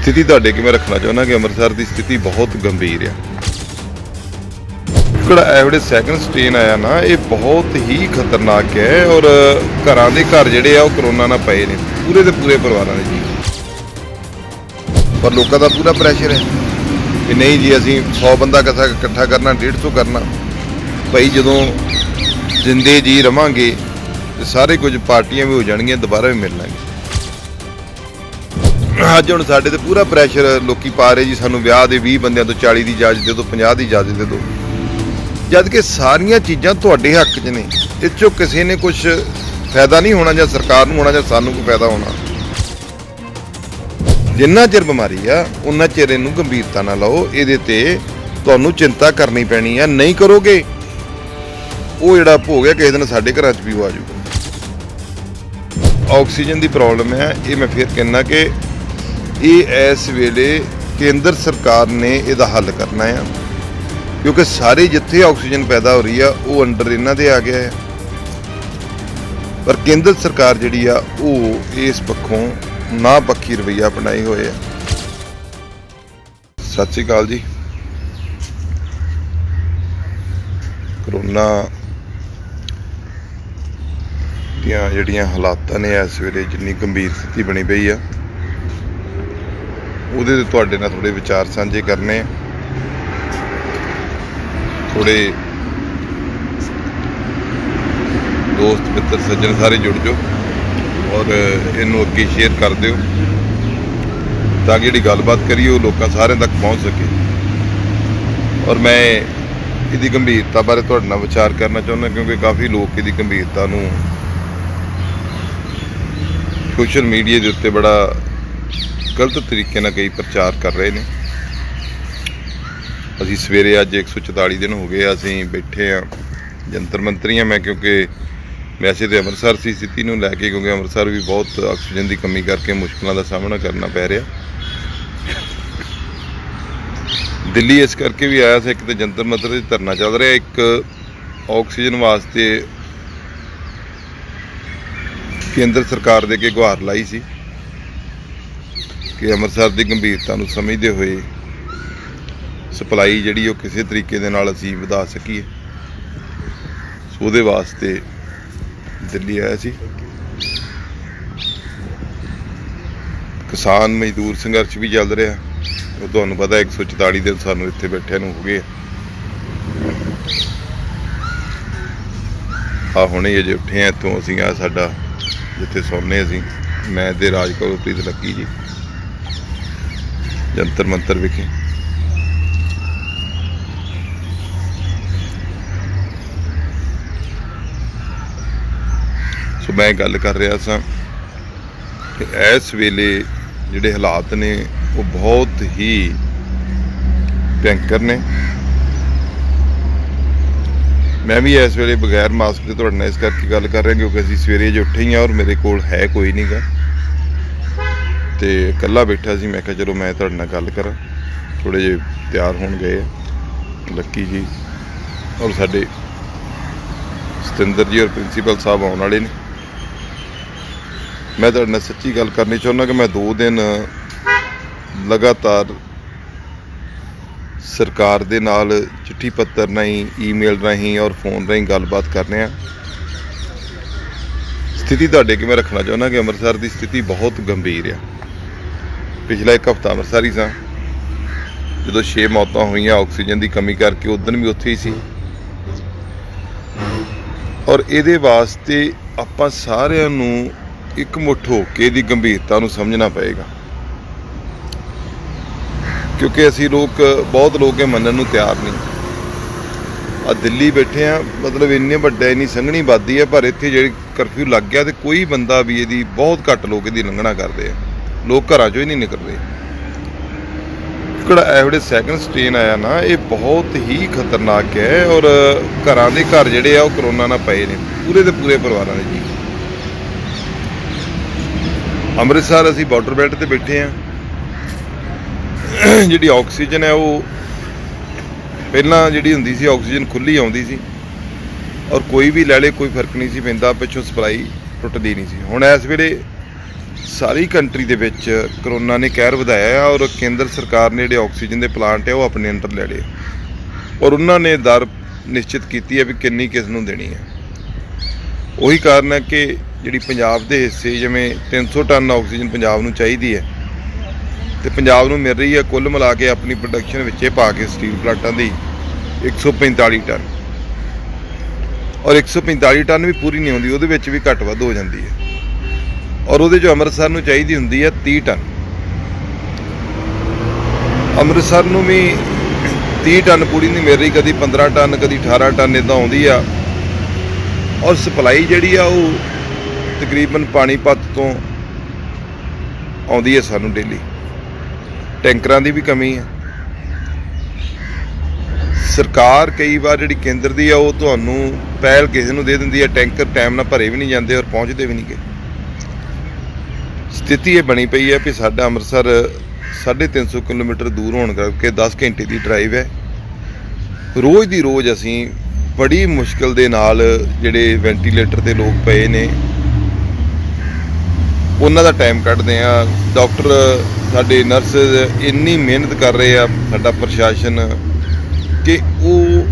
स्थिति तुहाडे कि मैं रखना चाहुंदा कि अमृतसर की स्थिति बहुत गंभीर है। ਜਿਹੜਾ ਇਹ ਵੇਲੇ ਸੈਕੰਡ ਸਟ੍ਰੇਨ ਆਇਆ ਨਾ, ਇਹ ਬਹੁਤ ਹੀ ਖਤਰਨਾਕ ਹੈ ਔਰ ਘਰਾਂ ਦੇ ਘਰ ਜਿਹੜੇ ਆ ਉਹ ਕਰੋਨਾ ਨਾਲ ਪਏ ਨੇ, ਪੂਰੇ ਦੇ ਪੂਰੇ ਪਰਿਵਾਰਾਂ ਦੇ ਜੀ। ਪਰ ਲੋਕਾਂ ਦਾ ਪੂਰਾ ਪ੍ਰੈਸ਼ਰ ਹੈ ਕਿ ਨਹੀਂ ਜੀ ਅਸੀਂ 100 ਬੰਦਾ ਇਕੱਠਾ ਕਰਨਾ, 150 ਕਰਨਾ। ਭਾਈ ਜਦੋਂ ਜਿੰਦੇ ਜੀ ਰਵਾਂਗੇ ਤੇ ਸਾਰੇ ਕੁਝ ਪਾਰਟੀਆਂ ਵੀ ਹੋ ਜਾਣਗੀਆਂ, ਦੁਬਾਰਾ ਵੀ ਮਿਲ ਲਾਂਗੇ। ਅੱਜ ਹੁਣ ਸਾਡੇ ਤੇ ਪੂਰਾ ਪ੍ਰੈਸ਼ਰ ਲੋਕੀ ਪਾ ਰਹੇ ਜੀ, ਸਾਨੂੰ ਵਿਆਹ ਦੇ 20 ਬੰਦਿਆਂ ਤੋਂ 40 ਦੀ ਇਜਾਜ਼ਤ ਦੇ ਦਿਓ, 50 ਦੀ ਇਜਾਜ਼ਤ ਦੇ ਦਿਓ, ਜਦ ਕਿ ਸਾਰੀਆਂ ਚੀਜ਼ਾਂ ਤੁਹਾਡੇ ਹੱਕ 'ਚ ਨੇ। ਇਹ 'ਚੋਂ ਕਿਸੇ ਨੇ ਕੁਝ ਫਾਇਦਾ ਨਹੀਂ ਹੋਣਾ, ਜਾਂ ਸਰਕਾਰ ਨੂੰ ਹੋਣਾ ਜਾਂ ਸਾਨੂੰ ਕੋਈ ਫਾਇਦਾ ਹੋਣਾ। ਜਿੰਨਾ ਚਿਰ ਬਿਮਾਰੀ ਆ ਉਨਾ ਚਿਰ ਇਹਨੂੰ ਗੰਭੀਰਤਾ ਨਾਲ ਲਓ। ਇਹਦੇ ਤੇ ਤੁਹਾਨੂੰ ਚਿੰਤਾ ਕਰਨੀ ਪੈਣੀ ਆ, ਨਹੀਂ ਕਰੋਗੇ ਉਹ ਜਿਹੜਾ ਭੋਗ ਹੈ ਕਿਸੇ ਦਿਨ ਸਾਡੇ ਘਰਾਂ 'ਚ ਵੀ ਉਹ ਆ ਜਾਊਗਾ। ਆਕਸੀਜਨ ਦੀ ਪ੍ਰੋਬਲਮ ਹੈ, ਇਹ ਮੈਂ ਫਿਰ ਕਹਿਣਾ ਕਿ ਇਹ ਇਸ ਵੇਲੇ ਕੇਂਦਰ ਸਰਕਾਰ ਨੇ ਇਹਦਾ ਹੱਲ ਕਰਨਾ ਆ, ਕਿਉਂਕਿ ਸਾਰੇ ਜਿੱਥੇ ਆਕਸੀਜਨ ਪੈਦਾ ਹੋ ਰਹੀ ਆ ਉਹ ਅੰਡਰ ਇਹਨਾਂ ਦੇ ਆ ਗਿਆ ਹੈ। ਪਰ ਕੇਂਦਰ ਸਰਕਾਰ ਜਿਹੜੀ ਆ ਉਹ ਇਸ ਪੱਖੋਂ ਨਾ ਪੱਖੀ ਰਵੱਈਆ ਅਪਣਾਏ ਹੋਏ ਆ। ਸਤਿ ਸ਼੍ਰੀ ਅਕਾਲ ਜੀ। ਕਰੋਨਾ ਦੀਆਂ ਜਿਹੜੀਆਂ ਹਾਲਾਤਾਂ ਨੇ ਇਸ ਵੇਲੇ ਜਿੰਨੀ ਗੰਭੀਰ ਸਥਿਤੀ ਬਣੀ ਪਈ ਆ, ਉਹਦੇ ਤੇ ਤੁਹਾਡੇ ਨਾਲ ਥੋੜੇ ਵਿਚਾਰ ਸਾਂਝੇ ਕਰਨੇ ਆ। ਥੋੜੇ ਦੋਸਤ ਮਿੱਤਰ ਸੱਜਣ ਸਾਰੇ ਜੁੜ ਜਾਓ ਔਰ ਇਹਨੂੰ ਅੱਗੇ ਸ਼ੇਅਰ ਕਰ ਦਿਓ, ਤਾਂ ਕਿ ਜਿਹੜੀ ਗੱਲਬਾਤ ਕਰੀਏ ਉਹ ਲੋਕਾਂ ਸਾਰਿਆਂ ਤੱਕ ਪਹੁੰਚ ਸਕੇ। ਔਰ ਮੈਂ ਇਹਦੀ ਗੰਭੀਰਤਾ ਬਾਰੇ ਤੁਹਾਡੇ ਨਾਲ ਵਿਚਾਰ ਕਰਨਾ ਚਾਹੁੰਦਾ, ਕਿਉਂਕਿ ਕਾਫੀ ਲੋਕ ਇਹਦੀ ਗੰਭੀਰਤਾ ਨੂੰ ਸੋਸ਼ਲ ਮੀਡੀਆ ਦੇ ਉੱਤੇ ਬੜਾ ਗਲਤ ਤਰੀਕੇ ਨਾਲ ਕਈ ਪ੍ਰਚਾਰ ਕਰ ਰਹੇ ਨੇ। ਅਸੀਂ ਸਵੇਰੇ ਅੱਜ 144 ਦਿਨ ਹੋ ਗਏ ਅਸੀਂ ਬੈਠੇ ਹਾਂ ਜੰਤਰ ਮੰਤਰੀਆਂ। ਮੈਂ ਕਿਉਂਕਿ ਵੈਸੇ ਤਾਂ ਅੰਮ੍ਰਿਤਸਰ ਦੀ ਸਥਿਤੀ ਨੂੰ ਲੈ ਕੇ, ਕਿਉਂਕਿ ਅੰਮ੍ਰਿਤਸਰ ਵੀ ਬਹੁਤ ਆਕਸੀਜਨ ਦੀ ਕਮੀ ਕਰਕੇ ਮੁਸ਼ਕਲਾਂ ਦਾ ਸਾਹਮਣਾ ਕਰਨਾ ਪੈ ਰਿਹਾ। ਦਿੱਲੀ ਇਸ ਕਰਕੇ ਵੀ ਆਇਆ ਸੀ, ਇੱਕ ਤਾਂ ਜੰਤਰ ਮੰਤਰ 'ਤੇ ਧਰਨਾ ਚੱਲ ਰਿਹਾ, ਇੱਕ ਆਕਸੀਜਨ ਵਾਸਤੇ ਕੇਂਦਰ ਸਰਕਾਰ ਦੇ ਕੇ ਗੁਹਾਰ ਲਾਈ ਸੀ ਕਿ ਅੰਮ੍ਰਿਤਸਰ ਦੀ ਗੰਭੀਰਤਾ ਨੂੰ ਸਮਝਦੇ ਹੋਏ ਸਪਲਾਈ ਜਿਹੜੀ ਉਹ ਕਿਸੇ ਤਰੀਕੇ ਦੇ ਨਾਲ ਅਸੀਂ ਵਧਾ ਸਕੀਏ। ਸੋ ਉਹਦੇ ਵਾਸਤੇ ਦਿੱਲੀ ਆਇਆ ਸੀ। ਕਿਸਾਨ ਮਜ਼ਦੂਰ ਸੰਘਰਸ਼ ਵੀ ਚੱਲ ਰਿਹਾ, ਉਹ ਤੁਹਾਨੂੰ ਪਤਾ 144 ਦਿਨ ਸਾਨੂੰ ਇੱਥੇ ਬੈਠਿਆਂ ਨੂੰ ਹੋ ਗਏ ਆ। ਹੁਣੇ ਅਜੇ ਉੱਠੇ ਆ ਇੱਥੋਂ ਅਸੀਂ, ਆ ਸਾਡਾ ਜਿੱਥੇ ਸੌਂਦੇ ਅਸੀਂ, ਮੈਂ ਤੇ ਰਾਜਕੌਰਪ੍ਰੀਤ ਲੱਕੀ ਜੀ, ਜੰਤਰ ਮੰਤਰ ਵਿਖੇ। ਸੋ ਮੈਂ ਗੱਲ ਕਰ ਰਿਹਾ ਸਾਂ ਕਿ ਇਸ ਵੇਲੇ ਜਿਹੜੇ ਹਾਲਾਤ ਨੇ ਉਹ ਬਹੁਤ ਹੀ ਭਿਅੰਕਰ ਨੇ। ਮੈਂ ਵੀ ਇਸ ਵੇਲੇ ਬਗੈਰ ਮਾਸਕ ਦੇ ਤੁਹਾਡੇ ਨਾਲ ਇਸ ਕਰਕੇ ਗੱਲ ਕਰ ਰਿਹਾ ਕਿਉਂਕਿ ਅਸੀਂ ਸਵੇਰੇ ਜੇ ਉੱਠੇ ਹੀ ਹਾਂ ਔਰ ਮੇਰੇ ਕੋਲ ਹੈ ਕੋਈ ਨਹੀਂ ਗਾ, ਤੇ ਇਕੱਲਾ ਬੈਠਾ ਸੀ। ਮੈਂ ਕਿਹਾ ਚਲੋ ਮੈਂ ਤੁਹਾਡੇ ਨਾਲ ਗੱਲ ਕਰਾਂ। ਥੋੜ੍ਹੇ ਜਿਹੇ ਤਿਆਰ ਹੋਣ ਗਏ ਆ ਲੱਕੀ ਜੀ ਔਰ ਸਾਡੇ ਸਤਿੰਦਰ ਜੀ ਔਰ ਪ੍ਰਿੰਸੀਪਲ ਸਾਹਿਬ ਆਉਣ ਵਾਲੇ ਨੇ। ਮੈਂ ਤੁਹਾਡੇ ਨਾਲ ਸੱਚੀ ਗੱਲ ਕਰਨੀ ਚਾਹੁੰਦਾ ਕਿ ਮੈਂ 2 ਦਿਨ ਲਗਾਤਾਰ ਸਰਕਾਰ ਦੇ ਨਾਲ ਚਿੱਠੀ ਪੱਤਰ ਰਾਹੀਂ, ਈਮੇਲ ਰਾਹੀਂ ਔਰ ਫੋਨ ਰਾਹੀਂ ਗੱਲਬਾਤ ਕਰ ਰਹੇ ਹਾਂ। ਸਥਿਤੀ ਤੁਹਾਡੇ ਕਿ ਮੈਂ ਰੱਖਣਾ ਚਾਹੁੰਦਾ ਕਿ ਅੰਮ੍ਰਿਤਸਰ ਦੀ ਸਥਿਤੀ ਬਹੁਤ ਗੰਭੀਰ ਆ। ਪਿਛਲਾ 1 ਹਫ਼ਤਾ ਅੰਮ੍ਰਿਤਸਰ ਹੀ ਸਾਂ, ਜਦੋਂ 6 ਮੌਤਾਂ ਹੋਈਆਂ ਆਕਸੀਜਨ ਦੀ ਕਮੀ ਕਰਕੇ, ਉਦਣ ਵੀ ਉੱਥੇ ਹੀ ਸੀ। ਔਰ ਇਹਦੇ ਵਾਸਤੇ ਆਪਾਂ ਸਾਰਿਆਂ ਨੂੰ ਇਕਮੁੱਠ ਹੋ ਕੇ ਇਹਦੀ ਗੰਭੀਰਤਾ ਨੂੰ ਸਮਝਣਾ ਪਏਗਾ, ਕਿਉਂਕਿ ਅਸੀਂ ਬਹੁਤ ਲੋਕ ਇਹ ਮੰਨਣ ਨੂੰ ਤਿਆਰ ਨਹੀਂ। ਆ ਦਿੱਲੀ ਬੈਠੇ ਆ, ਮਤਲਬ ਇੰਨੇ ਵੱਡਾ ਇੰਨੀ ਸੰਘਣੀ ਆਬਾਦੀ ਹੈ, ਪਰ ਇੱਥੇ ਜਿਹੜੀ ਕਰਫਿਊ ਲੱਗ ਗਿਆ ਤੇ ਕੋਈ ਬੰਦਾ ਵੀ ਇਹਦੀ, ਬਹੁਤ ਘੱਟ ਲੋਕ ਇਹਦੀ ਲੰਘਣਾ ਕਰਦੇ ਆ। ਲੋਕ ਘਰਾਂ 'ਚੋਂ ਹੀ ਨਹੀਂ ਨਿਕਲਦੇ। ਜਿਹੜਾ ਇਹ ਵੇਲੇ ਸੈਕੰਡ ਸਟ੍ਰੇਨ ਆਇਆ ਨਾ, ਇਹ ਬਹੁਤ ਹੀ ਖਤਰਨਾਕ ਹੈ ਔਰ ਘਰਾਂ ਦੇ ਘਰ ਜਿਹੜੇ ਆ ਉਹ ਕਰੋਨਾ ਨਾਲ ਪਏ ਨੇ, ਪੂਰੇ ਦੇ ਪੂਰੇ ਪਰਿਵਾਰਾਂ ਦੇ ਜੀ। ਅੰਮ੍ਰਿਤਸਰ ਅਸੀਂ ਬਾਰਡਰ ਬੈਲਟ ਤੇ ਬੈਠੇ ਆ। ਜਿਹੜੀ ਆਕਸੀਜਨ ਹੈ ਉਹ ਪਹਿਲਾਂ ਜਿਹੜੀ ਹੁੰਦੀ ਸੀ ਆਕਸੀਜਨ ਖੁੱਲ੍ਹੀ ਆਉਂਦੀ ਸੀ ਔਰ ਕੋਈ ਵੀ ਲੈ ਲੇ ਕੋਈ ਫਰਕ ਨਹੀਂ ਸੀ ਪੈਂਦਾ, ਪਿੱਛੋਂ ਸਪਲਾਈ ਟੁੱਟਦੀ ਨਹੀਂ ਸੀ। ਹੁਣ ਇਸ ਵੇਲੇ ਸਾਰੀ ਕੰਟਰੀ ਦੇ ਵਿੱਚ ਕਰੋਨਾ ਨੇ ਕਹਿਰ ਵਧਾਇਆ ਆ, ਔਰ ਕੇਂਦਰ ਸਰਕਾਰ ਨੇ ਜਿਹੜੇ ਆਕਸੀਜਨ ਦੇ ਪਲਾਂਟ ਆ ਉਹ ਆਪਣੇ ਅੰਡਰ ਲੈ ਲਏ, ਔਰ ਉਹਨਾਂ ਨੇ ਦਰ ਨਿਸ਼ਚਿਤ ਕੀਤੀ ਹੈ ਵੀ ਕਿੰਨੀ ਕਿਸ ਨੂੰ ਦੇਣੀ ਹੈ। ਉਹੀ ਕਾਰਨ ਹੈ ਕਿ ਜਿਹੜੀ ਪੰਜਾਬ ਦੇ ਹਿੱਸੇ ਜਿਵੇਂ 300 ਟਨ ਆਕਸੀਜਨ ਪੰਜਾਬ ਨੂੰ ਚਾਹੀਦੀ ਹੈ ਤੇ ਪੰਜਾਬ ਨੂੰ ਮਿਲ ਰਹੀ ਹੈ ਕੁੱਲ ਮਿਲਾ ਕੇ ਆਪਣੀ ਪ੍ਰੋਡਕਸ਼ਨ ਵਿੱਚੇ ਪਾ ਕੇ ਸਟੀਲ ਪਲਾਂਟਾਂ ਦੀ 145 ਟਨ, ਔਰ 145 ਟਨ ਵੀ ਪੂਰੀ ਨਹੀਂ ਆਉਂਦੀ, ਉਹਦੇ ਵਿੱਚ ਵੀ ਘੱਟ ਵੱਧ ਹੋ ਜਾਂਦੀ ਹੈ, ਔਰ ਉਹਦੇ 'ਚੋਂ ਅੰਮ੍ਰਿਤਸਰ ਨੂੰ ਚਾਹੀਦੀ ਹੁੰਦੀ ਹੈ 30 ਟਨ। ਅੰਮ੍ਰਿਤਸਰ ਨੂੰ ਵੀ 30 ਟਨ ਪੂਰੀ ਨਹੀਂ ਮਿਲ ਰਹੀ, ਕਦੀ 15 ਟਨ ਕਦੀ 18 ਟਨ ਇੱਦਾਂ ਆਉਂਦੀ ਆ, ਔਰ ਸਪਲਾਈ ਜਿਹੜੀ ਆ ਉਹ ਤਕਰੀਬਨ ਪਾਣੀਪਤ ਤੋਂ ਆਉਂਦੀ ਹੈ ਸਾਨੂੰ ਡੇਲੀ। ਟੈਂਕਰਾਂ ਦੀ ਵੀ ਕਮੀ ਹੈ। ਸਰਕਾਰ ਕਈ ਵਾਰ ਜਿਹੜੀ ਕੇਂਦਰ ਦੀ ਆ ਉਹ ਤੁਹਾਨੂੰ ਪਹਿਲ ਕਿਸੇ ਨੂੰ ਦੇ ਦਿੰਦੀ ਹੈ, ਟੈਂਕਰ ਟਾਈਮ ਨਾਲ ਭਰੇ ਵੀ ਨਹੀਂ ਜਾਂਦੇ ਔਰ ਪਹੁੰਚਦੇ ਵੀ ਨਹੀਂ ਗੇ। ਸਥਿਤੀ ਇਹ ਬਣੀ ਪਈ ਹੈ ਕਿ ਸਾਡਾ ਅੰਮ੍ਰਿਤਸਰ 350 ਕਿਲੋਮੀਟਰ ਦੂਰ ਹੋਣ ਕਰਕੇ 10 ਘੰਟੇ ਦੀ ਡਰਾਈਵ ਹੈ। ਰੋਜ਼ ਦੀ ਰੋਜ਼ ਅਸੀਂ ਬੜੀ ਮੁਸ਼ਕਿਲ ਦੇ ਨਾਲ ਜਿਹੜੇ ਵੈਂਟੀਲੇਟਰ ਤੇ ਲੋਕ ਪਏ ਨੇ ਉਹਨਾਂ ਦਾ ਟਾਈਮ ਕੱਢਦੇ ਆ। ਡਾਕਟਰ ਸਾਡੇ ਨਰਸ ਇੰਨੀ ਮਿਹਨਤ ਕਰ ਰਹੇ ਆ, ਸਾਡਾ ਪ੍ਰਸ਼ਾਸਨ, ਕਿ ਉਹ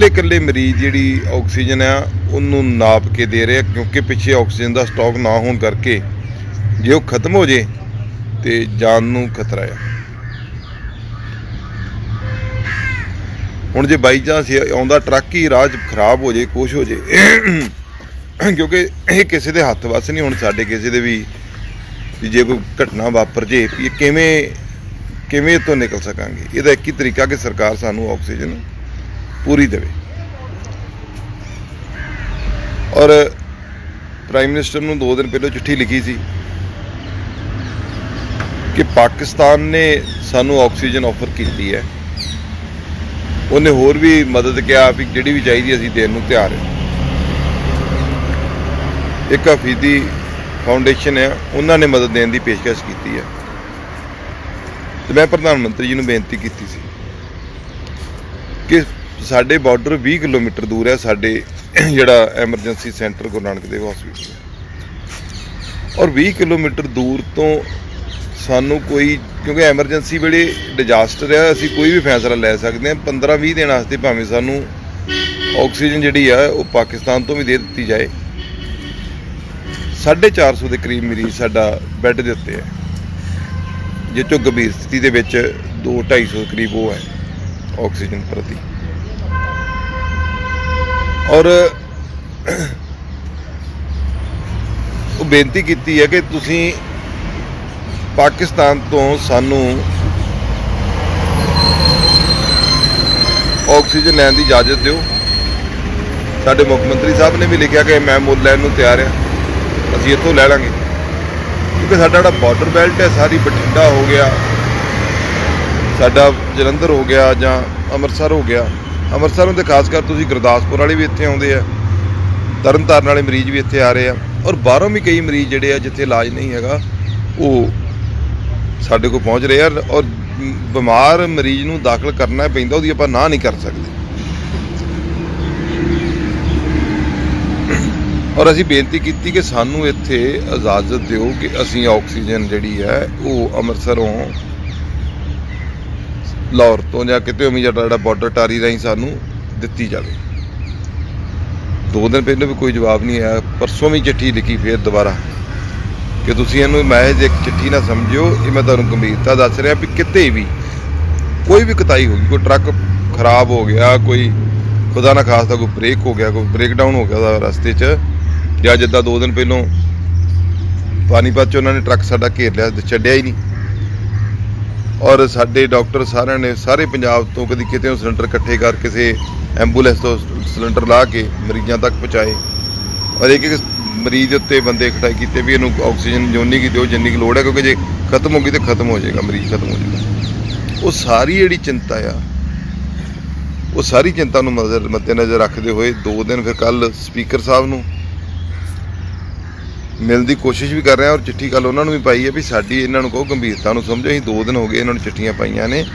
ਇਕੱਲੇ ਮਰੀਜ਼ ਜਿਹੜੀ ਆਕਸੀਜਨ ਆ ਉਹਨੂੰ ਨਾਪ ਕੇ ਦੇ ਰਹੇ ਆ, ਕਿਉਂਕਿ ਪਿੱਛੇ ਆਕਸੀਜਨ ਦਾ ਸਟਾਕ ਨਾ ਹੋਣ ਕਰਕੇ ਜੇ ਉਹ ਖਤਮ ਹੋ ਜੇ ਤੇ ਜਾਨ ਨੂੰ ਖਤਰਾ ਆ। ਹੁਣ ਜੇ ਬਾਈ ਚਾਂਸ ਆਉਂਦਾ ਟਰੱਕ ਹੀ ਰਾਹ 'ਚ ਖਰਾਬ ਹੋ ਜੇ, ਕੁਛ ਹੋ ਜੇ, ਕਿਉਂਕਿ ਇਹ ਕਿਸੇ ਦੇ ਹੱਥ ਵੱਸ ਨਹੀਂ। ਹੁਣ ਸਾਡੇ ਕਿਸੇ ਦੇ ਵੀ ਜੇ ਕੋਈ ਘਟਨਾ ਵਾਪਰ ਜੇ ਇਹ ਕਿਵੇਂ ਤੋਂ ਨਿਕਲ ਸਕਾਂਗੇ। ਇਹਦਾ ਇੱਕ ਹੀ ਤਰੀਕਾ ਕਿ ਸਰਕਾਰ ਸਾਨੂੰ ਆਕਸੀਜਨ ਪੂਰੀ ਦੇਵੇ। ਔਰ ਪ੍ਰਾਈਮ ਮਿਨਿਸਟਰ ਨੂੰ 2 ਦਿਨ ਪਹਿਲਾਂ ਚਿੱਠੀ ਲਿਖੀ ਸੀ ਕਿ ਪਾਕਿਸਤਾਨ ਨੇ ਸਾਨੂੰ ਆਕਸੀਜਨ ਆਫਰ ਕੀਤੀ ਹੈ, ਉਹਨੇ ਹੋਰ ਵੀ ਮਦਦ ਕਿਹਾ ਵੀ ਜਿਹੜੀ ਵੀ ਚਾਹੀਦੀ ਅਸੀਂ ਦੇਣ ਨੂੰ ਤਿਆਰ ਹਾਂ। ਇੱਕ ਹਫੀਦੀ ਫਾਊਂਡੇਸ਼ਨ ਹੈ, ਉਹਨਾਂ ਨੇ ਮਦਦ ਦੇਣ ਦੀ ਪੇਸ਼ਕਸ਼ ਕੀਤੀ ਹੈ ਤੇ ਮੈਂ ਪ੍ਰਧਾਨ ਮੰਤਰੀ ਜੀ ਨੂੰ ਬੇਨਤੀ ਕੀਤੀ ਸੀ ਕਿ ਸਾਡੇ ਬਾਰਡਰ 20 ਕਿਲੋਮੀਟਰ ਦੂਰ ਹੈ ਸਾਡੇ ਜਿਹੜਾ emergency centre Guru Nanak Dev hospital, ਔਰ 20 ਕਿਲੋਮੀਟਰ ਦੂਰ ਤੋਂ ਸਾਨੂੰ ਕੋਈ, ਕਿਉਂਕਿ ਐਮਰਜੈਂਸੀ ਵੇਲੇ ਡਿਜ਼ਾਸਟਰ ਹੈ, ਅਸੀਂ ਕੋਈ ਵੀ ਫੈਸਲਾ ਲੈ ਸਕਦੇ ਹਾਂ। 15-20 ਦਿਨ ਵਾਸਤੇ ਭਾਵੇਂ ਸਾਨੂੰ ਆਕਸੀਜਨ ਜਿਹੜੀ ਆ ਉਹ ਪਾਕਿਸਤਾਨ ਤੋਂ ਵੀ ਦੇ ਦਿੱਤੀ ਜਾਏ। 450 ਦੇ ਕਰੀਬ ਮਰੀਜ਼ ਸਾਡਾ ਬੈੱਡ ਦੇ ਉੱਤੇ ਹੈ, ਜਿਸ 'ਚੋਂ ਗੰਭੀਰ ਸਥਿਤੀ ਦੇ ਵਿੱਚ 200-250 ਕਰੀਬ ਉਹ ਹੈ ਆਕਸੀਜਨ ਪ੍ਰਤੀ। ਔਰ ਉਹ ਬੇਨਤੀ ਕੀਤੀ ਹੈ ਕਿ ਤੁਸੀਂ ਪਾਕਿਸਤਾਨ ਤੋਂ ਸਾਨੂੰ ਆਕਸੀਜਨ ਲੈਣ ਦੀ ਇਜਾਜ਼ਤ ਦਿਓ। ਸਾਡੇ ਮੁੱਖ ਮੰਤਰੀ ਸਾਹਿਬ ਨੇ ਵੀ ਲਿਖਿਆ ਕਿ ਮੈਂ ਮੁੱਲ ਲੈਣ ਨੂੰ ਤਿਆਰ ਹਾਂ, ਅਸੀਂ ਇੱਥੋਂ ਲੈ ਲਾਂਗੇ, ਕਿਉਂਕਿ ਸਾਡਾ ਜਿਹੜਾ ਬਾਰਡਰ ਬੈਲਟ ਹੈ ਸਾਰੀ ਬਠਿੰਡਾ ਹੋ ਗਿਆ, ਸਾਡਾ ਜਲੰਧਰ ਹੋ ਗਿਆ ਜਾਂ ਅੰਮ੍ਰਿਤਸਰ ਹੋ ਗਿਆ। ਅੰਮ੍ਰਿਤਸਰੋਂ ਤੇ ਖਾਸ ਕਰ ਤੁਸੀਂ ਗੁਰਦਾਸਪੁਰ ਵਾਲੇ ਵੀ ਇੱਥੇ ਆਉਂਦੇ ਆ, ਤਰਨਤਾਰਨ ਵਾਲੇ ਮਰੀਜ਼ ਵੀ ਇੱਥੇ ਆ ਰਹੇ ਆ, ਔਰ ਬਾਹਰੋਂ ਵੀ ਕਈ ਮਰੀਜ਼ ਜਿਹੜੇ ਆ ਜਿੱਥੇ ਇਲਾਜ ਨਹੀਂ ਹੈਗਾ ਉਹ ਸਾਡੇ ਕੋਲ ਪਹੁੰਚ ਰਹੇ ਆ। ਔਰ ਬਿਮਾਰ ਮਰੀਜ਼ ਨੂੰ ਦਾਖਲ ਕਰਨਾ ਪੈਂਦਾ, ਉਹਦੀ ਆਪਾਂ ਨਾ ਨਹੀਂ ਕਰ ਸਕਦੇ। ਔਰ ਅਸੀਂ ਬੇਨਤੀ ਕੀਤੀ ਕਿ ਸਾਨੂੰ ਇੱਥੇ ਇਜਾਜ਼ਤ ਦਿਓ ਕਿ ਅਸੀਂ ਆਕਸੀਜਨ ਜਿਹੜੀ ਹੈ ਉਹ ਅੰਮ੍ਰਿਤਸਰੋਂ, ਲਾਹੌਰ ਤੋਂ ਜਾਂ ਕਿਤੇ ਵੀ ਜਿਹੜਾ ਬਾਰਡਰ ਟਾਰੀ ਰਾਹੀਂ ਸਾਨੂੰ ਦਿੱਤੀ ਜਾਵੇ। 2 ਦਿਨ ਪਹਿਲਾਂ ਵੀ ਕੋਈ ਜਵਾਬ ਨਹੀਂ ਆਇਆ। ਪਰਸੋਂ ਵੀ ਚਿੱਠੀ ਲਿਖੀ ਫਿਰ ਦੁਬਾਰਾ ਕਿ ਤੁਸੀਂ ਇਹਨੂੰ ਮਹਿਜ਼ ਇੱਕ ਚਿੱਠੀ ਨਾ ਸਮਝਿਓ, ਇਹ ਮੈਂ ਤੁਹਾਨੂੰ ਗੰਭੀਰਤਾ ਦੱਸ ਰਿਹਾ ਵੀ ਕਿਤੇ ਵੀ ਕੋਈ ਵੀ ਕੁਤਾਹੀ ਹੋ ਗਈ, ਕੋਈ ਟਰੱਕ ਖਰਾਬ ਹੋ ਗਿਆ, ਕੋਈ ਖੁਦਾ ਨਾ ਖਾਸਤਾ ਕੋਈ ਬ੍ਰੇਕ ਹੋ ਗਿਆ, ਕੋਈ ਬ੍ਰੇਕਡਾਊਨ ਹੋ ਗਿਆ ਰਸਤੇ 'ਚ, ਜਾਂ ਜਿੱਦਾਂ 2 ਦਿਨ ਪਹਿਲੋਂ ਪਾਣੀਪਤ 'ਚ ਉਹਨਾਂ ਨੇ ਟਰੱਕ ਸਾਡਾ ਘੇਰ ਲਿਆ, ਛੱਡਿਆ ਹੀ ਨਹੀਂ। ਔਰ ਸਾਡੇ ਡਾਕਟਰ ਸਾਰਿਆਂ ਨੇ ਸਾਰੇ ਪੰਜਾਬ ਤੋਂ ਕਦੀ ਕਿਤੇ ਸਿਲੰਡਰ ਇਕੱਠੇ ਕਰ ਕਿਸੇ ਐਂਬੂਲੈਂਸ ਤੋਂ ਸਿਲੰਡਰ ਲਾ ਕੇ ਮਰੀਜ਼ਾਂ ਤੱਕ ਪਹੁੰਚਾਏ, ਔਰ ਇੱਕ ਮਰੀਜ਼ ਦੇ ਉੱਤੇ ਬੰਦੇ ਖੜਾਈ ਕੀਤੇ ਵੀ ਇਹਨੂੰ ਆਕਸੀਜਨ ਜਿੰਨੀ ਕੀ ਦਿਓ ਜਿੰਨੀ ਕੀ ਲੋੜ ਹੈ, ਕਿਉਂਕਿ ਜੇ ਖਤਮ ਹੋ ਗਈ ਤਾਂ ਖਤਮ ਹੋ ਜਾਏਗਾ, ਮਰੀਜ਼ ਖਤਮ ਹੋ ਜਾਏਗਾ। ਉਹ ਸਾਰੀ ਜਿਹੜੀ ਚਿੰਤਾ ਆ, ਉਹ ਸਾਰੀ ਚਿੰਤਾ ਨੂੰ ਮੱਦੇਨਜ਼ਰ ਰੱਖਦੇ ਹੋਏ 2 ਦਿਨ ਫਿਰ ਕੱਲ ਸਪੀਕਰ ਸਾਹਿਬ ਨੂੰ ਮਿਲਣ ਦੀ ਕੋਸ਼ਿਸ਼ ਵੀ ਕਰ ਰਹੇ ਹਾਂ, ਔਰ ਚਿੱਠੀ ਕੱਲ ਉਹਨਾਂ ਨੂੰ ਵੀ ਪਾਈ ਹੈ ਵੀ ਸਾਡੀ ਇਹਨਾਂ ਨੂੰ ਕਹੋ ਗੰਭੀਰਤਾ ਨੂੰ ਸਮਝੋ। ਅਸੀਂ 2 ਦਿਨ ਹੋ ਗਏ ਇਹਨਾਂ ਨੂੰ ਚਿੱਠੀਆਂ ਪਾਈਆਂ ਨੇ,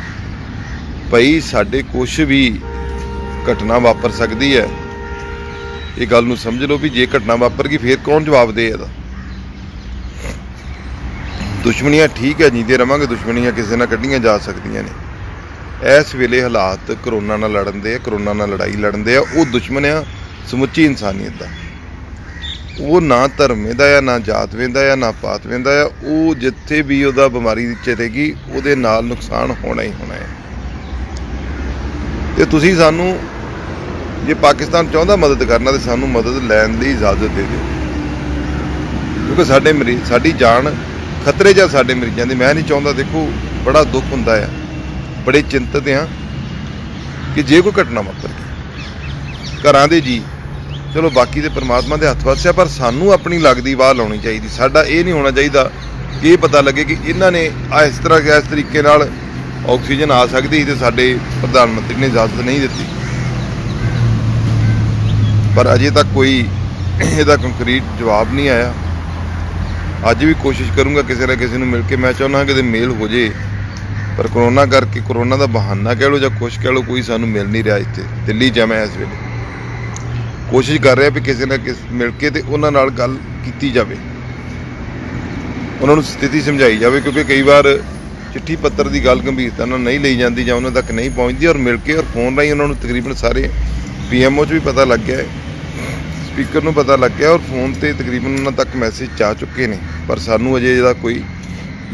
ਭਾਈ ਸਾਡੇ ਕੁਛ ਵੀ ਘਟਨਾ ਵਾਪਰ ਸਕਦੀ ਹੈ, ਇਹ ਗੱਲ ਨੂੰ ਸਮਝ ਲਓ ਵੀ ਜੇ ਘਟਨਾ ਵਾਪਰ ਗਈ ਫਿਰ ਕੌਣ ਜਵਾਬ ਦੇ ਇਹਦਾ। ਦੁਸ਼ਮਣੀਆਂ ਠੀਕ ਹੈ, ਜੀਂਦੇ ਰਵਾਂਗੇ, ਦੁਸ਼ਮਣੀਆਂ ਕਿਸੇ ਨਾਲ ਕੱਢੀਆਂ ਜਾ ਸਕਦੀਆਂ ਨੇ। ਇਸ ਵੇਲੇ ਹਾਲਾਤ ਕਰੋਨਾ ਨਾਲ ਲੜਨ ਦੇ ਆ, ਕਰੋਨਾ ਨਾਲ ਲੜਾਈ ਲੜਨ ਦੇ ਆ। ਉਹ ਦੁਸ਼ਮਣ ਆ ਸਮੁੱਚੀ ਇਨਸਾਨੀਅਤ ਦਾ। ਉਹ ਨਾ ਧਰਮ ਦਾ ਆ, ਨਾ ਜਾਤ ਵੇਂਦਾ ਆ, ਨਾ ਪਾਤ ਵੇਂਦਾ ਆ। ਉਹ ਜਿੱਥੇ ਵੀ ਉਹਦਾ ਬਿਮਾਰੀ ਚਲੇਗੀ ਉਹਦੇ ਨਾਲ ਨੁਕਸਾਨ ਹੋਣਾ ਹੀ ਹੋਣਾ ਹੈ। ਤੇ ਤੁਸੀਂ ਸਾਨੂੰ, ਜੇ ਪਾਕਿਸਤਾਨ ਚਾਹੁੰਦਾ ਮਦਦ ਕਰਨਾ, ਤੇ ਸਾਨੂੰ ਮਦਦ ਲੈਣ ਦੀ ਇਜਾਜ਼ਤ ਦੇ ਦਿਓ, ਕਿਉਂਕਿ ਸਾਡੇ ਮਰੀਜ਼, ਸਾਡੀ ਜਾਨ ਖਤਰੇ 'ਚ ਆ ਸਾਡੇ ਮਰੀਜ਼ਾਂ ਦੀ। ਮੈਂ ਨਹੀਂ ਚਾਹੁੰਦਾ। ਦੇਖੋ ਬੜਾ ਦੁੱਖ ਹੁੰਦਾ ਆ, ਬੜੇ ਚਿੰਤਤ ਆ ਕਿ ਜੇ ਕੋਈ ਘਟਨਾ ਵਾਪਰ ਗਈ, ਘਰਾਂ ਦੇ ਜੀ ਚਲੋ ਬਾਕੀ ਦੇ ਪਰਮਾਤਮਾ ਦੇ ਹੱਥ ਵੱਸ ਆ, ਪਰ ਸਾਨੂੰ ਆਪਣੀ ਲੱਗਦੀ ਆਵਾਜ਼ ਲਾਉਣੀ ਚਾਹੀਦੀ। ਸਾਡਾ ਇਹ ਨਹੀਂ ਹੋਣਾ ਚਾਹੀਦਾ ਕਿ ਇਹ ਪਤਾ ਲੱਗੇ ਕਿ ਇਹਨਾਂ ਨੇ ਇਸ ਤਰੀਕੇ ਨਾਲ ਆਕਸੀਜਨ ਆ ਸਕਦੀ ਸੀ ਤੇ ਸਾਡੇ ਪ੍ਰਧਾਨ ਮੰਤਰੀ ਨੇ ਇਜਾਜ਼ਤ ਨਹੀਂ ਦਿੱਤੀ। ਪਰ ਅਜੇ ਤੱਕ ਕੋਈ ਇਹਦਾ ਕੰਕਰੀਟ ਜਵਾਬ ਨਹੀਂ ਆਇਆ। ਅੱਜ ਵੀ ਕੋਸ਼ਿਸ਼ ਕਰੂੰਗਾ ਕਿਸੇ ਨਾ ਕਿਸੇ ਨੂੰ ਮਿਲ ਕੇ। ਮੈਂ ਚਾਹੁੰਦਾ ਕਿਤੇ ਮੇਲ ਹੋ ਜੇ, ਪਰ ਕਰੋਨਾ ਕਰਕੇ, ਕਰੋਨਾ ਦਾ ਬਹਾਨਾ ਕਹਿ ਲਓ ਜਾਂ ਕੁਛ ਕਹਿ ਲਓ, ਕੋਈ ਸਾਨੂੰ ਮਿਲ ਨਹੀਂ ਰਿਹਾ। ਇੱਥੇ ਦਿੱਲੀ 'ਚ ਮੈਂ ਇਸ ਵੇਲੇ ਕੋਸ਼ਿਸ਼ ਕਰ ਰਿਹਾ ਵੀ ਕਿਸੇ ਨਾ ਕਿਸੇ ਮਿਲ ਕੇ ਤੇ ਉਹਨਾਂ ਨਾਲ ਗੱਲ ਕੀਤੀ ਜਾਵੇ, ਉਹਨਾਂ ਨੂੰ ਸਥਿਤੀ ਸਮਝਾਈ ਜਾਵੇ, ਕਿਉਂਕਿ ਕਈ ਵਾਰ ਚਿੱਠੀ ਪੱਤਰ ਦੀ ਗੱਲ ਗੰਭੀਰਤਾ ਨਾਲ ਨਹੀਂ ਲਈ ਜਾਂਦੀ ਜਾਂ ਉਹਨਾਂ ਤੱਕ ਨਹੀਂ ਪਹੁੰਚਦੀ। ਔਰ ਮਿਲ ਕੇ, ਔਰ ਫੋਨ ਰਾਹੀਂ ਉਹਨਾਂ ਨੂੰ ਤਕਰੀਬਨ ਸਾਰੇ PMO 'ਚ ਵੀ ਪਤਾ ਲੱਗ ਗਿਆ ਹੈ, ਸਪੀਕਰ ਨੂੰ ਪਤਾ ਲੱਗ ਗਿਆ, ਔਰ ਫੋਨ 'ਤੇ ਤਕਰੀਬਨ ਉਹਨਾਂ ਤੱਕ ਮੈਸੇਜ ਜਾ ਚੁੱਕੇ ਨੇ, ਪਰ ਸਾਨੂੰ ਅਜੇ ਇਹਦਾ ਕੋਈ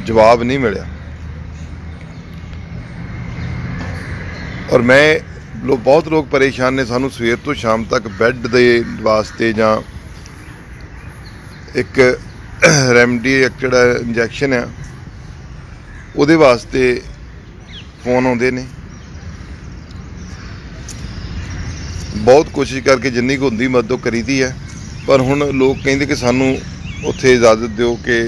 ਜਵਾਬ ਨਹੀਂ ਮਿਲਿਆ। ਔਰ ਬਹੁਤ ਲੋਕ ਪਰੇਸ਼ਾਨ ਨੇ। ਸਾਨੂੰ ਸਵੇਰ ਤੋਂ ਸ਼ਾਮ ਤੱਕ ਬੈੱਡ ਦੇ ਵਾਸਤੇ ਜਾਂ ਇੱਕ ਰੈਮਡੀ, ਇੱਕ ਜਿਹੜਾ ਇੰਜੈਕਸ਼ਨ ਆ ਉਹਦੇ ਵਾਸਤੇ ਫੋਨ ਆਉਂਦੇ ਨੇ। ਬਹੁਤ ਕੋਸ਼ਿਸ਼ ਕਰਕੇ ਜਿੰਨੀ ਕੁ ਹੁੰਦੀ ਮਦਦ ਕਰੀਦੀ ਹੈ, ਪਰ ਹੁਣ ਲੋਕ ਕਹਿੰਦੇ ਕਿ ਸਾਨੂੰ ਉੱਥੇ ਇਜਾਜ਼ਤ ਦਿਓ ਕਿ